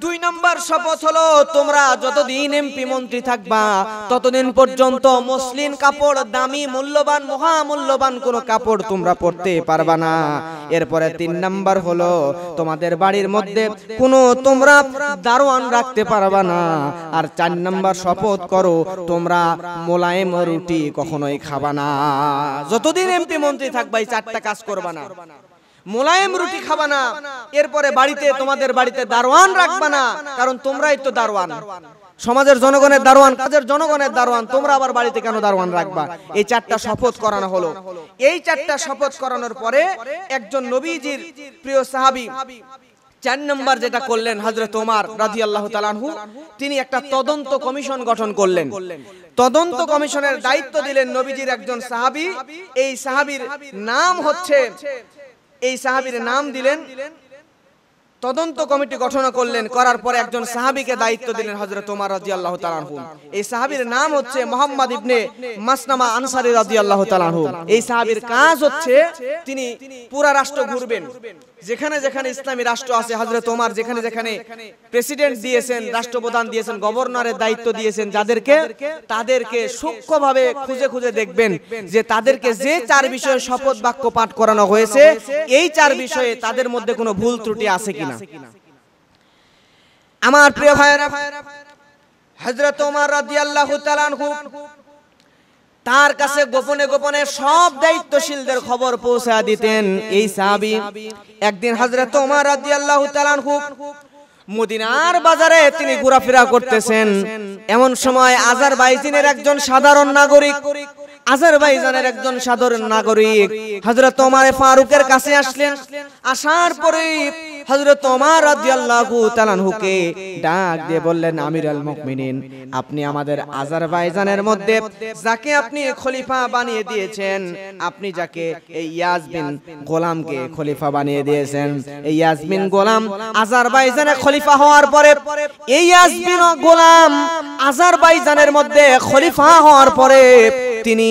দুই নম্বর শপথ হলো, তোমরা যতদিন এমপি মন্ত্রী থাকবা ততদিন পর্যন্ত মসলিন কাপড়, দামি মূল্যবান মহামূল্যবান কোনো কাপড় তোমরা পরতে পারবা না। এরপরে তিন নম্বর হলো, তোমাদের বাড়ির মধ্যে কোনো তোমরা দারোয়ান রাখতে পারবা না। আর চার নম্বর শপথ করো, তোমরা মোলায়েম রুটি কখনোই খাবা না। যতদিন এমপি মন্ত্রী থাকবা এই চারটা কাজ করবা না। মোলায়েম রুটি খাবা না। এরপরে বাড়িতে, তোমাদের বাড়িতে দারোয়ান রাখবা না, কারণ তোমরাই তো দারোয়ান, সমাজের জনগণের দারোয়ান, কাজের জনগণের দারোয়ান, তোমরা আবার বাড়িতে কেন দারোয়ান রাখবা? এই চারটা শপথ করানো হলো। এই চারটা শপথ করানোর পরে একজন নবীজির প্রিয় সাহাবী চার নম্বর যেটা করলেন হযরত ওমর রাদিয়াল্লাহু তাআলা আনহু, তিনি একটা তদন্ত কমিশন গঠন করলেন। তদন্ত কমিশনের দায়িত্ব দিলেন নবীজির একজন সাহাবী। এই সাহাবীর নাম হচ্ছে, এই সাহাবীর নাম দিলেন, তদন্ত কমিটি গঠন করলেন। করার পরে একজন সাহাবীকে দায়িত্ব দিলেন হযরত ওমর রাদিয়াল্লাহু তাআলা আনহু। এই সাহাবীর নাম হচ্ছে মুহাম্মদ ইবনে মাসলামা আনসারী রাদিয়াল্লাহু তাআলা আনহু। এই সাহাবীর কাজ হচ্ছে তিনি পুরা রাষ্ট্র ঘুরবেন, যেখানে যেখানে ইসলামী রাষ্ট্র আছে, হযরত ওমর যেখানে যেখানে প্রেসিডেন্ট দিয়েছেন, রাষ্ট্রপ্রধান দিয়েছেন, গভর্নরের দায়িত্ব দিয়েছেন যাদেরকে, তাদেরকে সূক্ষ্মভাবে খুঁজে খুঁজে দেখবেন যে তাদেরকে যে চার বিষয়ে শপথ বাক্য পাঠ করানো হয়েছে, এই চার বিষয়ে তাদের মধ্যে কোনো ভুল ত্রুটি আছে কিনা। আমার প্রিয় ভাইরা, হযরত ওমর রাদিয়াল্লাহু তাআলা আনহু তার কাছে গোপনে গোপনে সব দায়িত্বশীলদের খবর পৌঁছে দিতেন। এই সাহাবী একদিন হযরত ওমর রাদিয়াল্লাহু তাআলা আনহু মদিনার বাজারে তিনি ঘোরাফেরা করতেছেন। এমন সময় আজারবাইজানের একজন সাধারণ নাগরিক, আজারবাইজানের একজন সাধারণ নাগরিক হযরত ওমর ফারুকের কাছে আসলেন। আসার পরে হযরত ওমর রাদিয়াল্লাহু তাআলা আনহুকে ডাক দিয়ে বললেন, আমিরুল মুমিনিন, আপনি আমাদের আজারবাইজানের মধ্যে যাকে আপনি খলিফা বানিয়ে দিয়েছেন, আপনি যাকে এই ইয়াজ বিন গোলামকে খলিফা বানিয়ে দিয়েছেন, এই ইয়াজ বিন গোলাম আজারবাইজানে খলিফা হওয়ার পরে, এই ইয়াজ বিন গোলাম আজারবাইজানের মধ্যে খলিফা হওয়ার পরে তিনি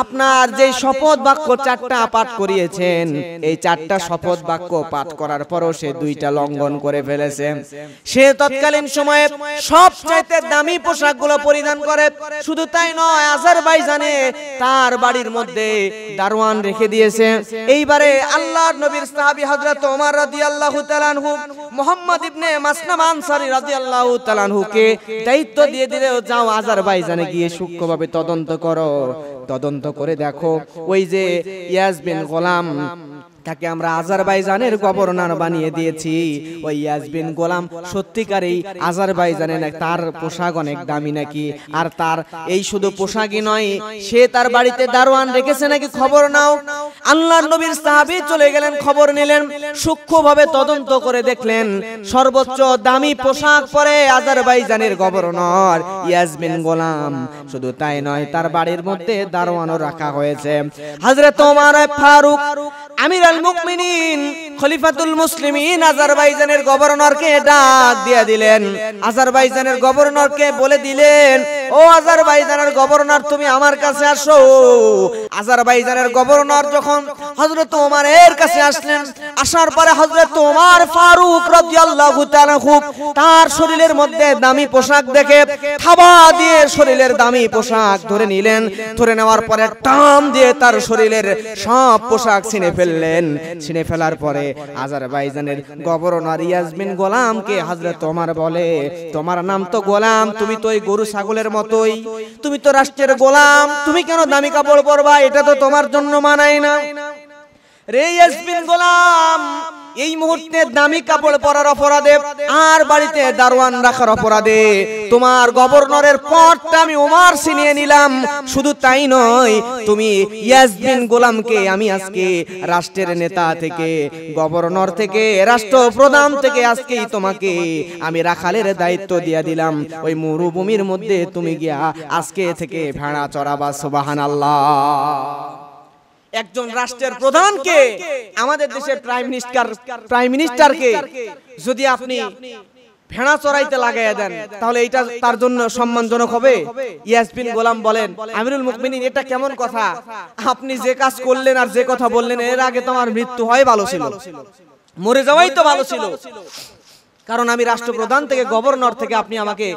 আপনার যে শপথ বাক্য চারটা পাঠ করিয়েছেন, এই চারটা শপথ বাক্য পাঠ করার পরও সে দুইটা লঙ্ঘন করে ফেলেছে। সে তৎকালীন সময়ে সবচাইতে দামি পোশাকগুলো পরিধান করে। শুধু তাই নয়, আজারবাইজানে তার বাড়ির মধ্যে দারোয়ান রেখে দিয়েছে। এইবারে আল্লাহর নবীর সাহাবী হযরত ওমর রাদিয়াল্লাহু তাআলা আনহু মুহাম্মদ ইবনে মাসলামা আনসারী রাদিয়াল্লাহু তাআলা আনহুকে দায়িত্ব দিয়ে দিলে, যাও আজারবাইজানে গিয়ে সূক্ষ্মভাবে তদন্ত করো। তদন্ত করে দেখো, ওই যে ইয়াজ বিন গোলাম, তাকে আমরা আজারবাইজানের গভর্নর বানিয়ে দিয়েছি, ওই ইয়াজ বিন গোলাম সত্যিকারেই আজারবাইজানে না, তার পোশাক অনেক দামি নাকি। আর তার এই শুধু পোশাকই নয়, সে তার বাড়িতে দারোয়ান রেখেছে নাকি, খবর নাও। আল্লাহর নবীর সাহাবী চলে গেলেন, খবর নিলেন, সূক্ষ্মভাবে তদন্ত করে দেখলেন সর্বোচ্চ দামি পোশাক পরে আজারবাইজানের গভর্নর ইয়াজ বিন গোলাম। শুধু তাই নয়, তার বাড়ির মধ্যে দারোয়ানও রাখা হয়েছে। হযরত ওমর ফারুক আমির আমিরুল মুমিনিন খলিফাতুল মুসলিমিন আজারবাইজানের গভর্নরকে ডাক দিয়ে দিলেন। আজারবাইজানের গভর্নরকে বলে দিলেন, ও আজারবাইজানের গভর্নর তুমি আমার কাছে আসো। আজারবাইজানের গভর্নর যখন হযরত ওমরের কাছে আসলেন, আসার পরে হযরত ওমর ফারুক রাদিয়াল্লাহু তাআলা খুব তার শরীরের মধ্যে দামি পোশাক দেখে থাবা দিয়ে শরীরের দামি পোশাক ধরে নিলেন। ধরে নেওয়ার পরে টাম দিয়ে তার শরীরের সব পোশাক ছিঁড়ে ফেললেন। ছিঁড়ে ফেলার পরে আজারবাইজানের গভর্নর ইয়াজ বিন গোলামকে হযরত ওমর বলে, তোমার নাম তো গোলাম, তুমি তো ওই গরু ছাগলের মতোই, তুমি তো রাষ্ট্রের গোলাম, তুমি কেন দামি কাপড় পরবা? এটা তো তোমার জন্য মানায় না। রে ইয়াজ বিন গোলাম, এই মুহূর্তে দামি কাপড় পরার অপরাধে আর বাড়িতে দারোয়ান রাখার অপরাধে তোমার গভর্নরের পদটা আমি ওমর ছিনিয়ে নিলাম। শুধু তাই নয়, তুমি ইয়াজ বিন গোলামকে আমি আজকে রাষ্ট্রের নেতা থেকে, গভর্নর থেকে, রাষ্ট্রপ্রধান থেকে আজকেই তোমাকে আমি রাখালের দায়িত্ব দিয়ে দিলাম। ওই মরুভূমির মধ্যে তুমি গিয়া আজকে থেকে ভেড়া চড়াবা। সুবহানাল্লাহ। একজন রাষ্ট্রের প্রধানকে, আমাদের দেশের প্রাইম মিনিস্টারকে যদি আপনি ভেড়া চড়াইতে লাগাইয়া দেন, তাহলে এটা তার জন্য সম্মানজনক হবে? ইয়াজ বিন গোলাম বলেন, আমিরুল মুমিনিন এটা কেমন কথা? আপনি যে কাজ করলেন আর যে কথা বললেন, এর আগে তোমার মৃত্যু হয় ভালো ছিল, মরে যাওয়াই তো ভালো ছিল। কারণ আমি রাষ্ট্রপ্রধান থেকে, গভর্নর থেকে আপনি আমাকে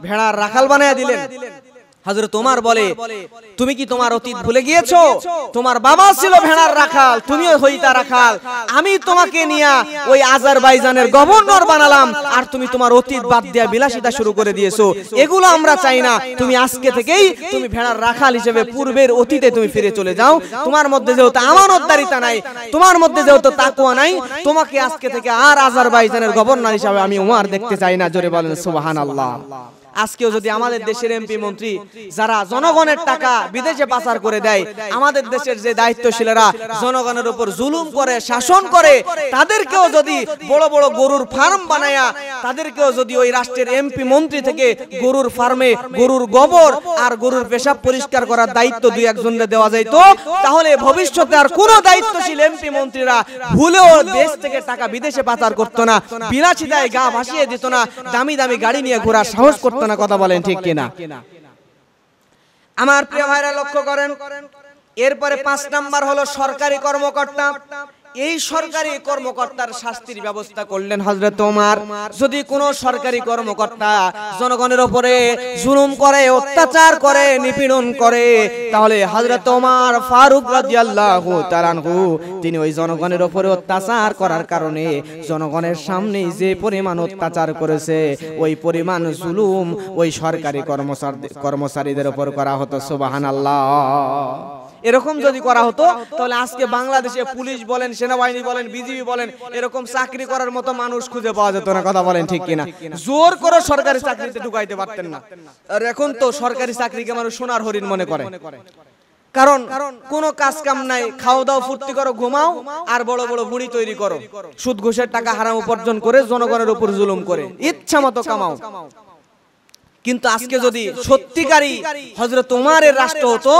ভেড়ার রাখাল বানায়া দিলেন। হযরত ওমর বলে, তুমি কি তোমার অতীত ভুলে গিয়েছো? তোমার বাবা ছিল ভেড়ার রাখাল, তুমিও হইতা রাখাল, আমি তোমাকে নিয়ে ওই আজারবাইজানের গভর্নর বানালাম, আর তুমি তোমার অতীত বাদ দিয়া বিলাসিতা শুরু করে দিয়েছো। এগুলো আমরা চাই না। তুমি আজকে থেকেই তুমি ভেড়ার রাখাল হিসেবে পূর্বের অতীতে তুমি ফিরে চলে যাও। তোমার মধ্যে যেহেতু আমানতদারিতা নাই, তোমার মধ্যে যেহেতু তাকওয়া নাই, তোমাকে আজকে থেকে আর আজারবাইজানের গভর্নর হিসেবে আমি ওমর দেখতে চাই না। জোরে বলেন সুবহানাল্লাহ। আজকেও যদি আমাদের দেশের এমপি মন্ত্রী যারা জনগণের টাকা বিদেশে পাচার করে দেয়, আমাদের দেশের যে দায়িত্বশীলরা জনগণের উপর জুলুম করে, শাসন করে, তাদেরকেও যদি বড় বড় গরুর ফার্ম বানায়া, তাদেরকেও যদি ওই রাষ্ট্রের এমপি মন্ত্রী থেকে গরুর ফার্মে গরুর গোবর আর গরুর পেশাব পরিষ্কার করার দায়িত্ব দুই একজনকে দেওয়া যেত, তাহলে ভবিষ্যতে আর কোনো দায়িত্বশীল এমপি মন্ত্রীরা ভুলেও দেশ থেকে টাকা বিদেশে পাচার করতো না, বিলাসিতায় গা ভাসিয়ে দিত না, দামি দামি গাড়ি নিয়ে ঘোরার সাহস করতো না। কথা বলেন ঠিক কিনা? আমার প্রিয় ভাইরা লক্ষ্য করেন, এরপরে 5 নাম্বার হলো সরকারি কর্মকর্তা। এই সরকারি কর্মকর্তার শাস্তির ব্যবস্থা করলেন হযরত ওমর। যদি কোন সরকারি কর্মকর্তা জনগণের উপরে জুলুম করে, অত্যাচার করে, নিপীড়ন করে, তাহলে হযরত ওমর ফারুক রাদিয়াল্লাহু তাআলা আনহু তিনি ওই জনগণের উপরে অত্যাচার করার কারণে জনগণের সামনে যে পরিমাণ অত্যাচার করেছে, ওই পরিমাণ জুলুম ওই সরকারি কর্মচারীদের উপর করা হতো। সুবহানাল্লাহ। এরকম যদি করা হতো, তাহলে আজকে বাংলাদেশে পুলিশ বলেন, সেনাবাহিনী বলেন, বিজিবি বলেন, এরকম চাকরি করার মতো মানুষ খুঁজে পাওয়া যেত না। কথা বলেন ঠিক কিনা? জোর করে সরকারি চাকরিতে ঢুকাইতে পারতেন না। আর এখন তো সরকারি চাকরিকে মানুষ সোনার হরিণ মনে করে। কারণ কোনো কাজ কাম নাই, খাও দাও, ফুর্তি করো, ঘুমাও, আর বড় বড় বুড়ি তৈরি করো, সুদ ঘুষের টাকা হারাম উপার্জন করে জনগণের উপর জুলুম করে ইচ্ছা মতো কামাও। কিন্তু আজকে যদি সত্যিকারী হযরত ওমরের রাষ্ট্র হতো,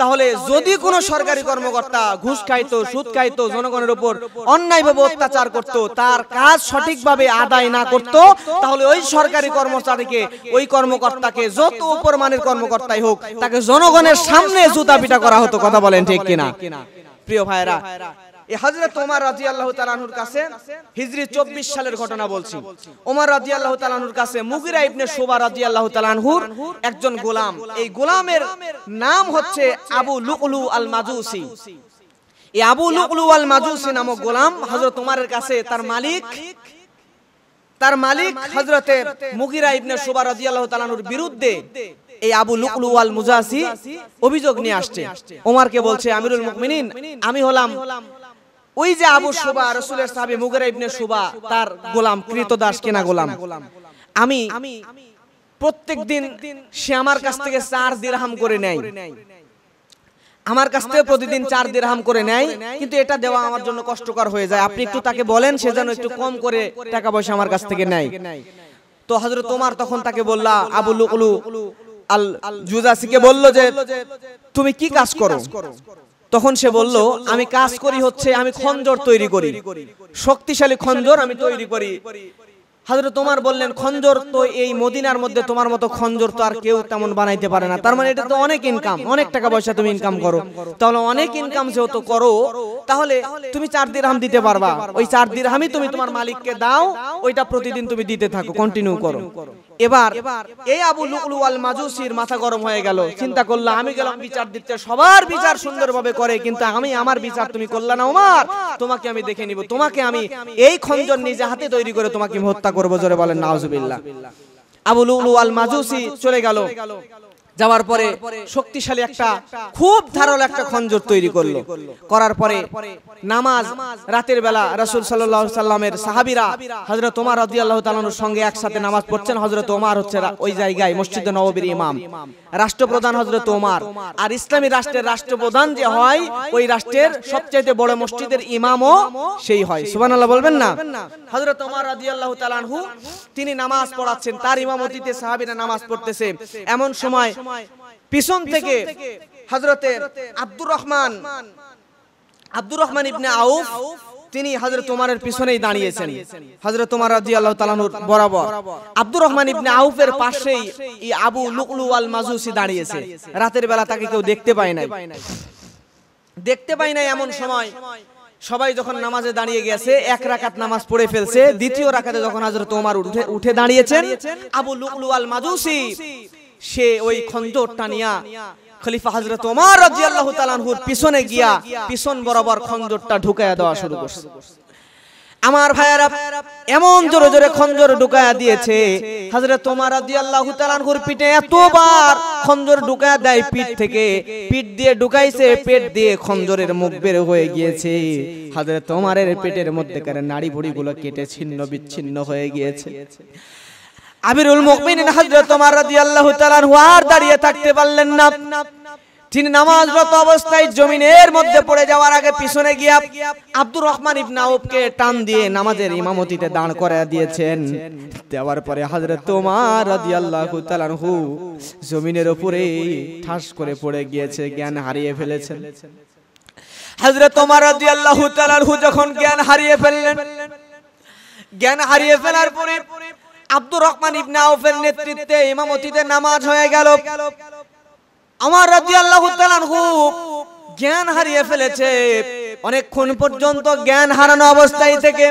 তাহলে যদি কোনো সরকারি কর্মকর্তা ঘুষ খাইতো, সুদ খাইতো, জনগণের উপর অন্যায়ভাবে অত্যাচার করত, তার কাজ সঠিকভাবে আদায় না করত, তাহলে ওই সরকারি কর্মচারীকে, ওই কর্মকর্তাকে, যত উপর মানের কর্মকর্তাই হোক, তাকে জনগণের সামনে জুতা পিটা করা হতো। কথা বলেন ঠিক কিনা? প্রিয় ভাইরা, এই হযরত ওমর রাদিয়াল্লাহু তাআলা আনহুর কাছে হিজরি 24 সালের ঘটনা বলছি। ওমর রাদিয়াল্লাহু তাআলা আনহুর কাছে মুগিরা ইবনে শুবা রাদিয়াল্লাহু তাআলা আনহুর একজন গোলাম, এই গোলামের নাম হচ্ছে আবু লুকলু আল মাজুসি। এই আবু লুকলু আল মাজুসি নামক গোলাম হযরত ওমরের কাছে তার মালিক হযরতে মুগিরা ইবনে শুবা রাদিয়াল্লাহু তাআলা আনহুর বিরুদ্ধে এই আবু লুকলু আল মুজাসি অভিযোগ নিয়ে আসছে। ওমরকে বলছে, আমিরুল মুমিনিন, আমি হলাম ওই যে আবু শুবা, রাসূলের সাহাবী মুগিরা ইবনে শুবা, তার গোলাম, কৃতদাস কেনা গোলাম। আমি প্রত্যেকদিন সে আমার কাছ থেকে 4 দিরহাম করে নেয়, আমার কাছ থেকে প্রতিদিন 4 দিরহাম করে নেয়, কিন্তু এটা দেওয়া আমার জন্য কষ্টকর হয়ে যায়। আপনি একটু তাকে বলেন সে যেন একটু কম করে টাকা পয়সা আমার কাছ থেকে নেয়। তো হযরত ওমর তখন তাকে বলল, আবু লুকলু আল মুজাসিকে বলল যে তুমি কি কাজ করো? তখন সে বলল আমি কাজ করি হচ্ছে আমি খঞ্জর তৈরি করি, শক্তিশালী খঞ্জর আমি তৈরি করি। হযরত ওমর বললেন খঞ্জর তো এই মদিনার মধ্যে তোমার মতো খঞ্জর তো আর কেউ তেমন বানাইতে পারে না, তার মানে এটা তো অনেক ইনকাম, অনেক টাকা পয়সা তুমি ইনকাম করো। তাহলে অনেক ইনকাম যেহেতু করো তাহলে তুমি 4 দিরহাম দিতে পারবা, ওই 4 দিরহামই তুমি তোমার মালিককে দাও, ওইটা প্রতিদিন তুমি দিতে থাকো, কন্টিনিউ করো। এবার এই আবু লুকলু আল মাজুসির মাথা গরম হয়ে গেল, চিন্তা করলো আমি গেলাম বিচার দিতে, সবার বিচার সুন্দরভাবে করে কিন্তু আমি আমার বিচার তুমি করলা না ওমর, তোমাকে আমি দেখে নিব, তোমাকে আমি এই খঞ্জর নিজে হাতে তৈরি করে তোমাকে হত্যা করব। জোরে বলেন নাউজুবিল্লাহ। আবু লুকলু আল মাজুসি চলে গেল, যাওয়ার পরে শক্তিশালী একটা খুব ধারালো একটা খঞ্জর তৈরি করলো, করার পরে নামাজ রাতের বেলা রাসূল সাল্লাল্লাহু আলাইহি সাল্লামের সাহাবীরা হযরত ওমর রাদিয়াল্লাহু তাআলার সঙ্গে একসাথে নামাজ পড়ছেন। হযরত ওমর হচ্ছে ওই জায়গায় মসজিদে নববীর ইমাম, রাষ্ট্রপ্রধান হযরত ওমর, আর ইসলামী রাষ্ট্রের রাষ্ট্রপ্রধান যে হয় ওই রাষ্ট্রের সবচেয়ে বড় মসজিদের ইমামও সেই হয়। সুবহানাল্লাহ বলবেন না? হযরত ওমর রাদিয়াল্লাহু তাআলা আনহু তিনি নামাজ পড়াচ্ছেন, তার ইমামতিতে সাহাবীরা নামাজ পড়তেছে। এমন সময় পিছন থেকে হযরতে আব্দুর রহমান ইবনে আউফ তিনি হযরত ওমরের পিছনেই দাঁড়িয়েছেন, হযরত ওমর রাদিয়াল্লাহু তাআলা বরাবর। আব্দুর রহমান ইবনে আউফের পাশেই এই আবু লুকলু আল মাজুসি দাঁড়িয়েছে। রাতের বেলা তাকে কেউ দেখতে পায় নাই। এমন সময় সবাই যখন নামাজে দাঁড়িয়ে গেছে, এক রাকাত নামাজ পড়ে ফেলছে, দ্বিতীয় রাকাতে যখন হযরত ওমর উঠে দাঁড়িয়েছেন, আবু লুকলু আল মাজুসি সে ওই খঞ্জরটা নিয়া খলিফা হযরত ওমর রাদিয়াল্লাহু তাআলা আনহুর পিছনে গিয়া পিছন বরাবর খঞ্জরটা ঢুকায়া দেওয়া শুরু করছে। আমার ভাইয়েরা এমন জোরে জোরে খঞ্জর ঢুকায়া দিয়েছে, হযরত ওমর রাদিয়াল্লাহু তাআলা আনহুর পিঠে এতবার খঞ্জর ঢুকায়া দেয়, পিঠ দিয়ে ঢুকাইছে, পেট দিয়ে খঞ্জরের মুখ বের হয়ে গিয়েছে। হযরত ওমরের পেটের মধ্যেকার নাড়ি ভুঁড়িগুলো কেটে ছিন্ন বিচ্ছিন্ন হয়ে গিয়েছে। আমিরুল মুমিনিন হযরত ওমর রাদিয়াল্লাহু তাআলা আনহু আর দাঁড়িয়ে থাকতে পারলেন না। তিনি নামাজরত অবস্থায় জমিনের মধ্যে পড়ে যাওয়ার আগে পিছনে গিয়া আব্দুর রহমান ইবনে আউফকে টান দিয়ে নামাজের ইমামতিতে দাঁড় করায় দিয়েছেন। দেওয়ার পরে হযরত ওমর রাদিয়াল্লাহু তাআলা আনহু জমিনের উপরে ঠাস করে পড়ে গিয়েছে, জ্ঞান হারিয়ে ফেলেছেন। হযরত ওমর রাদিয়াল্লাহু তাআলা আনহু যখন জ্ঞান হারিয়ে ফেলার পরে আব্দুর রহমান ইবনে আউফের নেতৃত্বে ইমামতিতে নামাজ হয়ে গেল। ওমর রাদিয়াল্লাহু তাআলা আনহু জ্ঞান হারিয়ে ফেলেছে, অনেকক্ষণ পর্যন্ত জ্ঞান হারানো অবস্থায় থেকে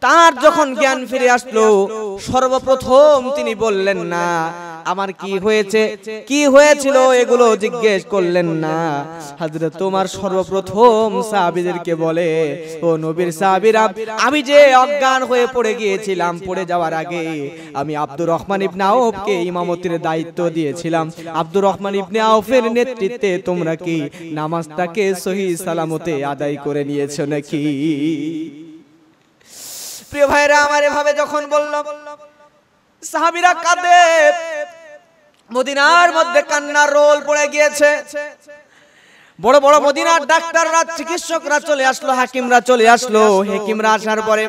তার যখন জ্ঞান ফিরে আসলো, সর্বপ্রথম তিনি বললেন না আমার কি হয়েছিল এগুলো জিজ্ঞেস করলেন না। হযরত ওমর সর্বপ্রথম সাহাবীদেরকে বলে, ও নবীর সাহাবীরা, আমি যে অজ্ঞান হয়ে পড়ে গিয়েছিলাম, পড়ে যাওয়ার আগে আমি আব্দুর রহমান ইবনে আউফকে ইমামতির দায়িত্ব দিয়েছিলাম। আব্দুর রহমান ইবনে আউফের নেতৃত্বে তোমরা কি নামাজটাকে সহি সালামতে আদায় করে নিয়েছো নাকি? প্রিয় ভাইরা আমার, এভাবে যখন বলল সাহাবীরা কাঁদে, মদিনার মধ্যে কান্নার রোল পড়ে গিয়েছে। বড় বড় মদিনার ডাক্তাররা, চিকিৎসকরা চলে আসলো, হাকিমরা চলে আসলো। হাকিমরা আসার পরে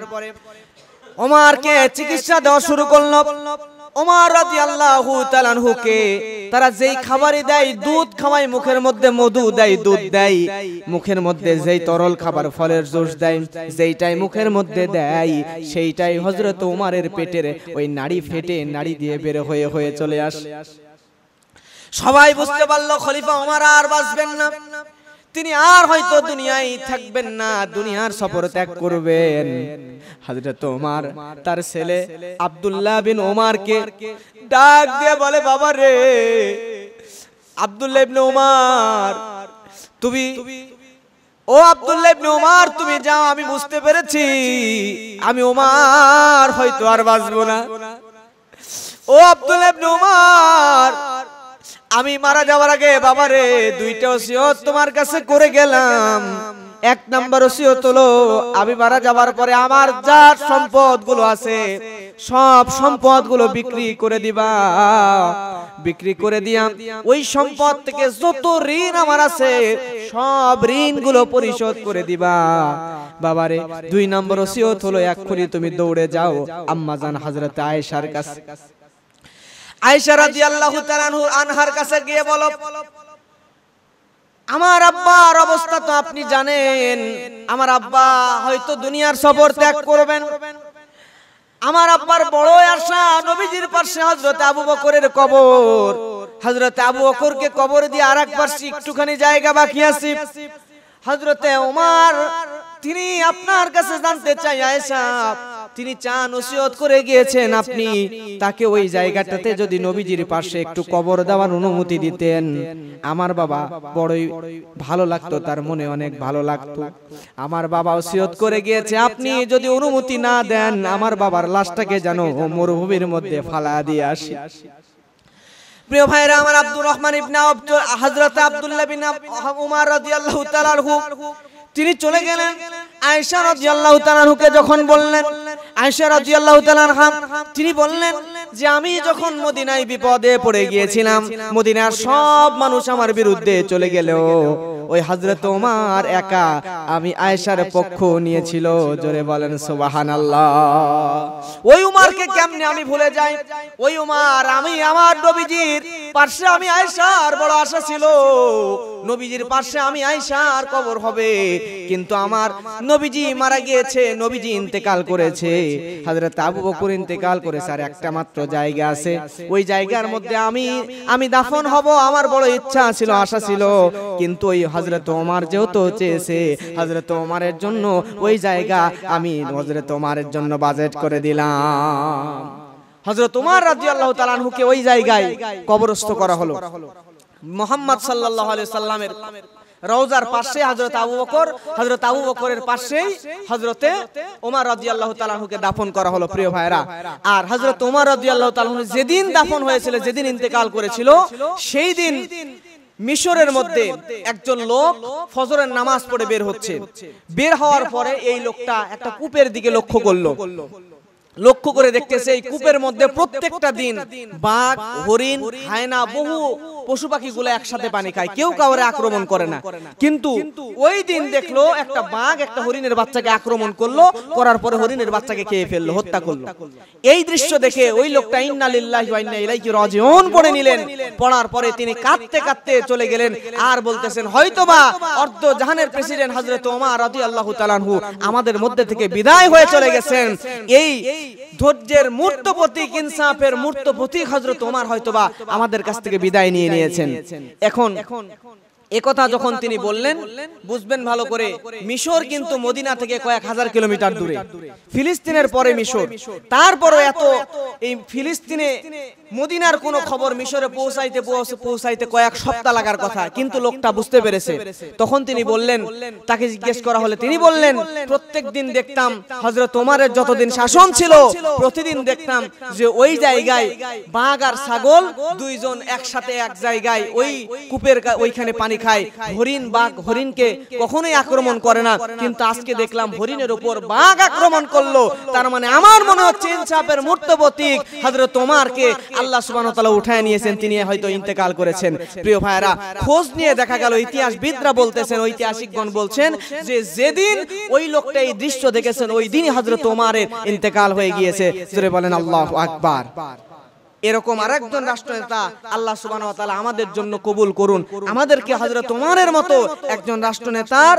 ওমরকে চিকিৎসা দেওয়া শুরু করলো। ওমর রাদিয়াল্লাহু তাআলা আনহুকে তারা যেই খাবারই দেয়, দুধ খাওয়ায়, মুখের মধ্যে মধু দেয়, দুধ দেয়, মুখের মধ্যে যেই তরল খাবার ফলের জুস দেয়, যেইটাই মুখের মধ্যে দেয় সেইটাই হযরত ওমরের পেটের ওই নাড়ি ফেটে নাড়ি দিয়ে বের হয়ে চলে আসে। সবাই বুঝতে পারলো খলিফা ওমর আর বাঁচবেন না, তিনি আর হয়তো দুনিয়ায় থাকবেন না, দুনিয়ার সফর ত্যাগ করবেন। হযরত ওমর তার ছেলে আব্দুল্লাহ বিন ওমরকে ডাক দিয়ে বলে, বাবা রে আব্দুল্লাহ ইবনে ওমর, আব্দুল্লাহ ইবনে ওমর তুমি যাও, আমি বুঝতে পেরেছি আমি ওমর হয়তো আর বাঁচবো না। ও আব্দুল্লাহ ইবনে ওমর, আমি মারা যাওয়ার আগে বাবা রে দুইটা ওসিয়ত তোমার কাছে করে গেলাম। এক নাম্বার ওসিয়ত হলো, আমি মারা যাওয়ার পরে আমার যা সম্পদগুলো আছে সব সম্পদগুলো বিক্রি করে দিবা, বিক্রি করে দিয়া ওই সম্পদ থেকে যত ঋণ আমার আছে সব ঋণগুলো পরিশোধ করে দিবা। বাবারে দুই নম্বর ওসিয়ত হলো, এক্ষুনি তুমি দৌড়ে যাও আম্মাজান হযরত আয়েশার কাছে। আয়েশা রাদিয়াল্লাহু তাআলা আনহার কাছে গিয়ে বলো, আমার আব্বার অবস্থা তো আপনি জানেন, আমার আব্বা হয়তো দুনিয়ার সফর ত্যাগ করবেন। আমার আব্বার বড় আশা নবীজির পাশে হযরত আবু বকরের কবর। হযরত আবু বকরকে কবর দিয়ে আরেকবার একটুখানি জায়গা বাকি আছে। হযরতে ওমর তিনি আপনার কাছে জানতে চাই আয়েশা, তিনি চান ওসিয়ত করে গিয়েছেন আপনি তাকে ওই জায়গাটাতে যদি নবীজির পাশে একটু কবর দেওয়ার অনুমতি দিতেন, আমার বাবা বড়ই ভালো লাগতো, তার মনে অনেক ভালো লাগতো। আমার বাবা ওসিয়ত করে গিয়েছে আপনি যদি অনুমতি না দেন আমার বাবার লাশটাকে যেন মরুভূমির মধ্যে ফালা দিয়ে আসি। প্রিয় ভাইরা আমার, আব্দুর রহমান ইবনে হযরত আব্দুল্লাহ বিন উমর রাদিয়াল্লাহু তাআলা আনহু তিনি চলে গেলেন। আয়েশা রাদিয়াল্লাহু তাআলা আনহুকে যখন বললেন, আয়েশা রাদিয়াল্লাহু তাআলা আনহা তিনি বললেন যে আমি যখন মদিনায় বিপদে পড়ে গিয়েছিলাম, মদিনার সব মানুষ আমার বিরুদ্ধে চলে গেলেও ওই হযরত ওমর একা আমি আয়েশার পক্ষ নিয়েছিল। জোরে বলেন সুবহানাল্লাহ। ওই উমরকে কেমনে আমি ভুলে যাই? ওই উমর, আমি আমার নবীজির পাশে আমি আয়েশার বড় আশা ছিল, নবীজির পাশে আমি আয়েশার কবর হবে, কিন্তু আমার নবীজি মারা গিয়েছে, নবীজি ইন্তেকাল করেছে, হযরত আবু বকর ইন্তেকাল করেছে, আর একটা মাত্র জায়গা আছে, ওই জায়গার মধ্যে আমি দাফন হব, আমার বড় ইচ্ছা ছিল, আশা ছিল, কিন্তু ওই হযরত ওমর যেহেতু চেয়েছে, হযরত ওমরের জন্য ওই জায়গা আমি হযরত ওমরের জন্য বাজেট করে দিলাম। হযরত ওমর রাদিয়াল্লাহু তাআলা আনহুকে ওই জায়গায় কবরস্থ করা হলো। মুহাম্মদ সাল্লাল্লাহু আলাইহি সাল্লামের রওজার পাশে হযরত আবু বকর, হযরত আবু বকরের পাশেই হযরতে ওমর রাদিয়াল্লাহু তাআলা আনহুকে দাফন করা হলো। প্রিয় ভাইরা, আর হযরত ওমর রাদিয়াল্লাহু তাআলা আনহু যেদিন দাফন হয়েছিল, যেদিন ইন্তেকাল করেছিল, সেই দিন মিশরের মধ্যে একজন লোক ফজরের নামাজ পড়ে বের হচ্ছে। বের হওয়ার পরে এই লোকটা একটা কূপের দিকে লক্ষ্য করলো। লক্ষ্য করে দেখতেছে এই কূপের মধ্যে প্রত্যেকটা দিন বাঘ, হরিণ, হায়না, বহু পশু পাখিগুলো একসাথে পানি খায়, কেউ কাউরে আক্রমণ করে না। কিন্তু ওই দিন দেখলো একটা বাঘ একটা হরিণের বাচ্চাকে আক্রমণ করলো, করার পরে হরিণের বাচ্চাকে খেয়ে ফেললো, হত্যা করলো। এই দৃশ্য দেখে ওই লোকটা ইন্না লিল্লাহি ওয়া ইন্না ইলাইহি রাজিউন পড়ে নিলেন। পড়ার পরে তিনি কাঁদতে কাঁদতে চলে গেলেন আর বলতেছেন, হয়তোবা অর্ধ জাহানের প্রেসিডেন্ট হযরত ওমর রাদিয়াল্লাহু তাআলা আনহু আমাদের মধ্যে থেকে বিদায় হয়ে চলে গেছেন। এই ধৈর্যের মূর্ত প্রতীক, ইনসাফের মূর্ত প্রতীক হযরত ওমর হয়তোবা আমাদের কাছ থেকে বিদায় নিয়ে নিয়েছেন। এখন একথা যখন তিনি বললেন, বুঝবেন ভালো করে, মিশর কিন্তু মদিনা থেকে কয়েক হাজার কিলোমিটার দূরে, ফিলিস্তিনের পরে মিশর। তারপরে এত এই ফিলিস্তিনে মদিনার কোনো খবর মিশরে পৌঁছাইতে কয়েক সপ্তাহ লাগার কথা, কিন্তু লোকটা বুঝতে পেরেছে। তখন তিনি বললেন, তাকে জিজ্ঞেস করা হলে তিনি বললেন, প্রত্যেকদিন দেখতাম হযরত ওমরের যতদিন শাসন ছিল, প্রতিদিন দেখতাম যে ওই জায়গায় বাঘ আর ছাগল দুইজন একসাথে এক জায়গায় ওই কূপের ওইখানে পানি খায়। হরিণ, বাঘ হরিণকে কখনোই আক্রমণ করে না, কিন্তু আজকে দেখলাম হরিণের উপর বাঘ আক্রমণ করলো। তার মানে আমার মনে হচ্ছে ইনসাফের মূর্ত প্রতীক হযরত ওমরকে আল্লাহ সুবহানাহু ওয়া তাআলা উঠায় নিয়েছেন, তিনি হয়তো ইন্তেকাল করেছেন। প্রিয় ভাইরা, খোঁজ নিয়ে দেখা গেল, ইতিহাসবিদরা বলতেছেন, ঐতিহাসিকগণ বলছেন যে যেদিন ওই লোকটা এই দৃশ্য দেখেছেন ওই দিনই হযরত ওমরের ইন্তেকাল হয়ে গিয়েছে। জোরে বলেন আল্লাহু আকবার। এরকম আরেকজন রাষ্ট্রনেতা আল্লাহ সুবহানাহু ওয়া তাআলা আমাদের জন্য কবুল করুন। আমাদেরকে হযরত ওমরের মতো একজন রাষ্ট্রনেতার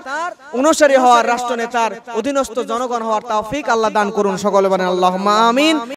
অনুসারী হওয়ার, রাষ্ট্রনেতার অধীনস্থ জনগণ হওয়ার তৌফিক আল্লাহ দান করুন। সকলে বলেন আল্লাহুম্মা আমিন।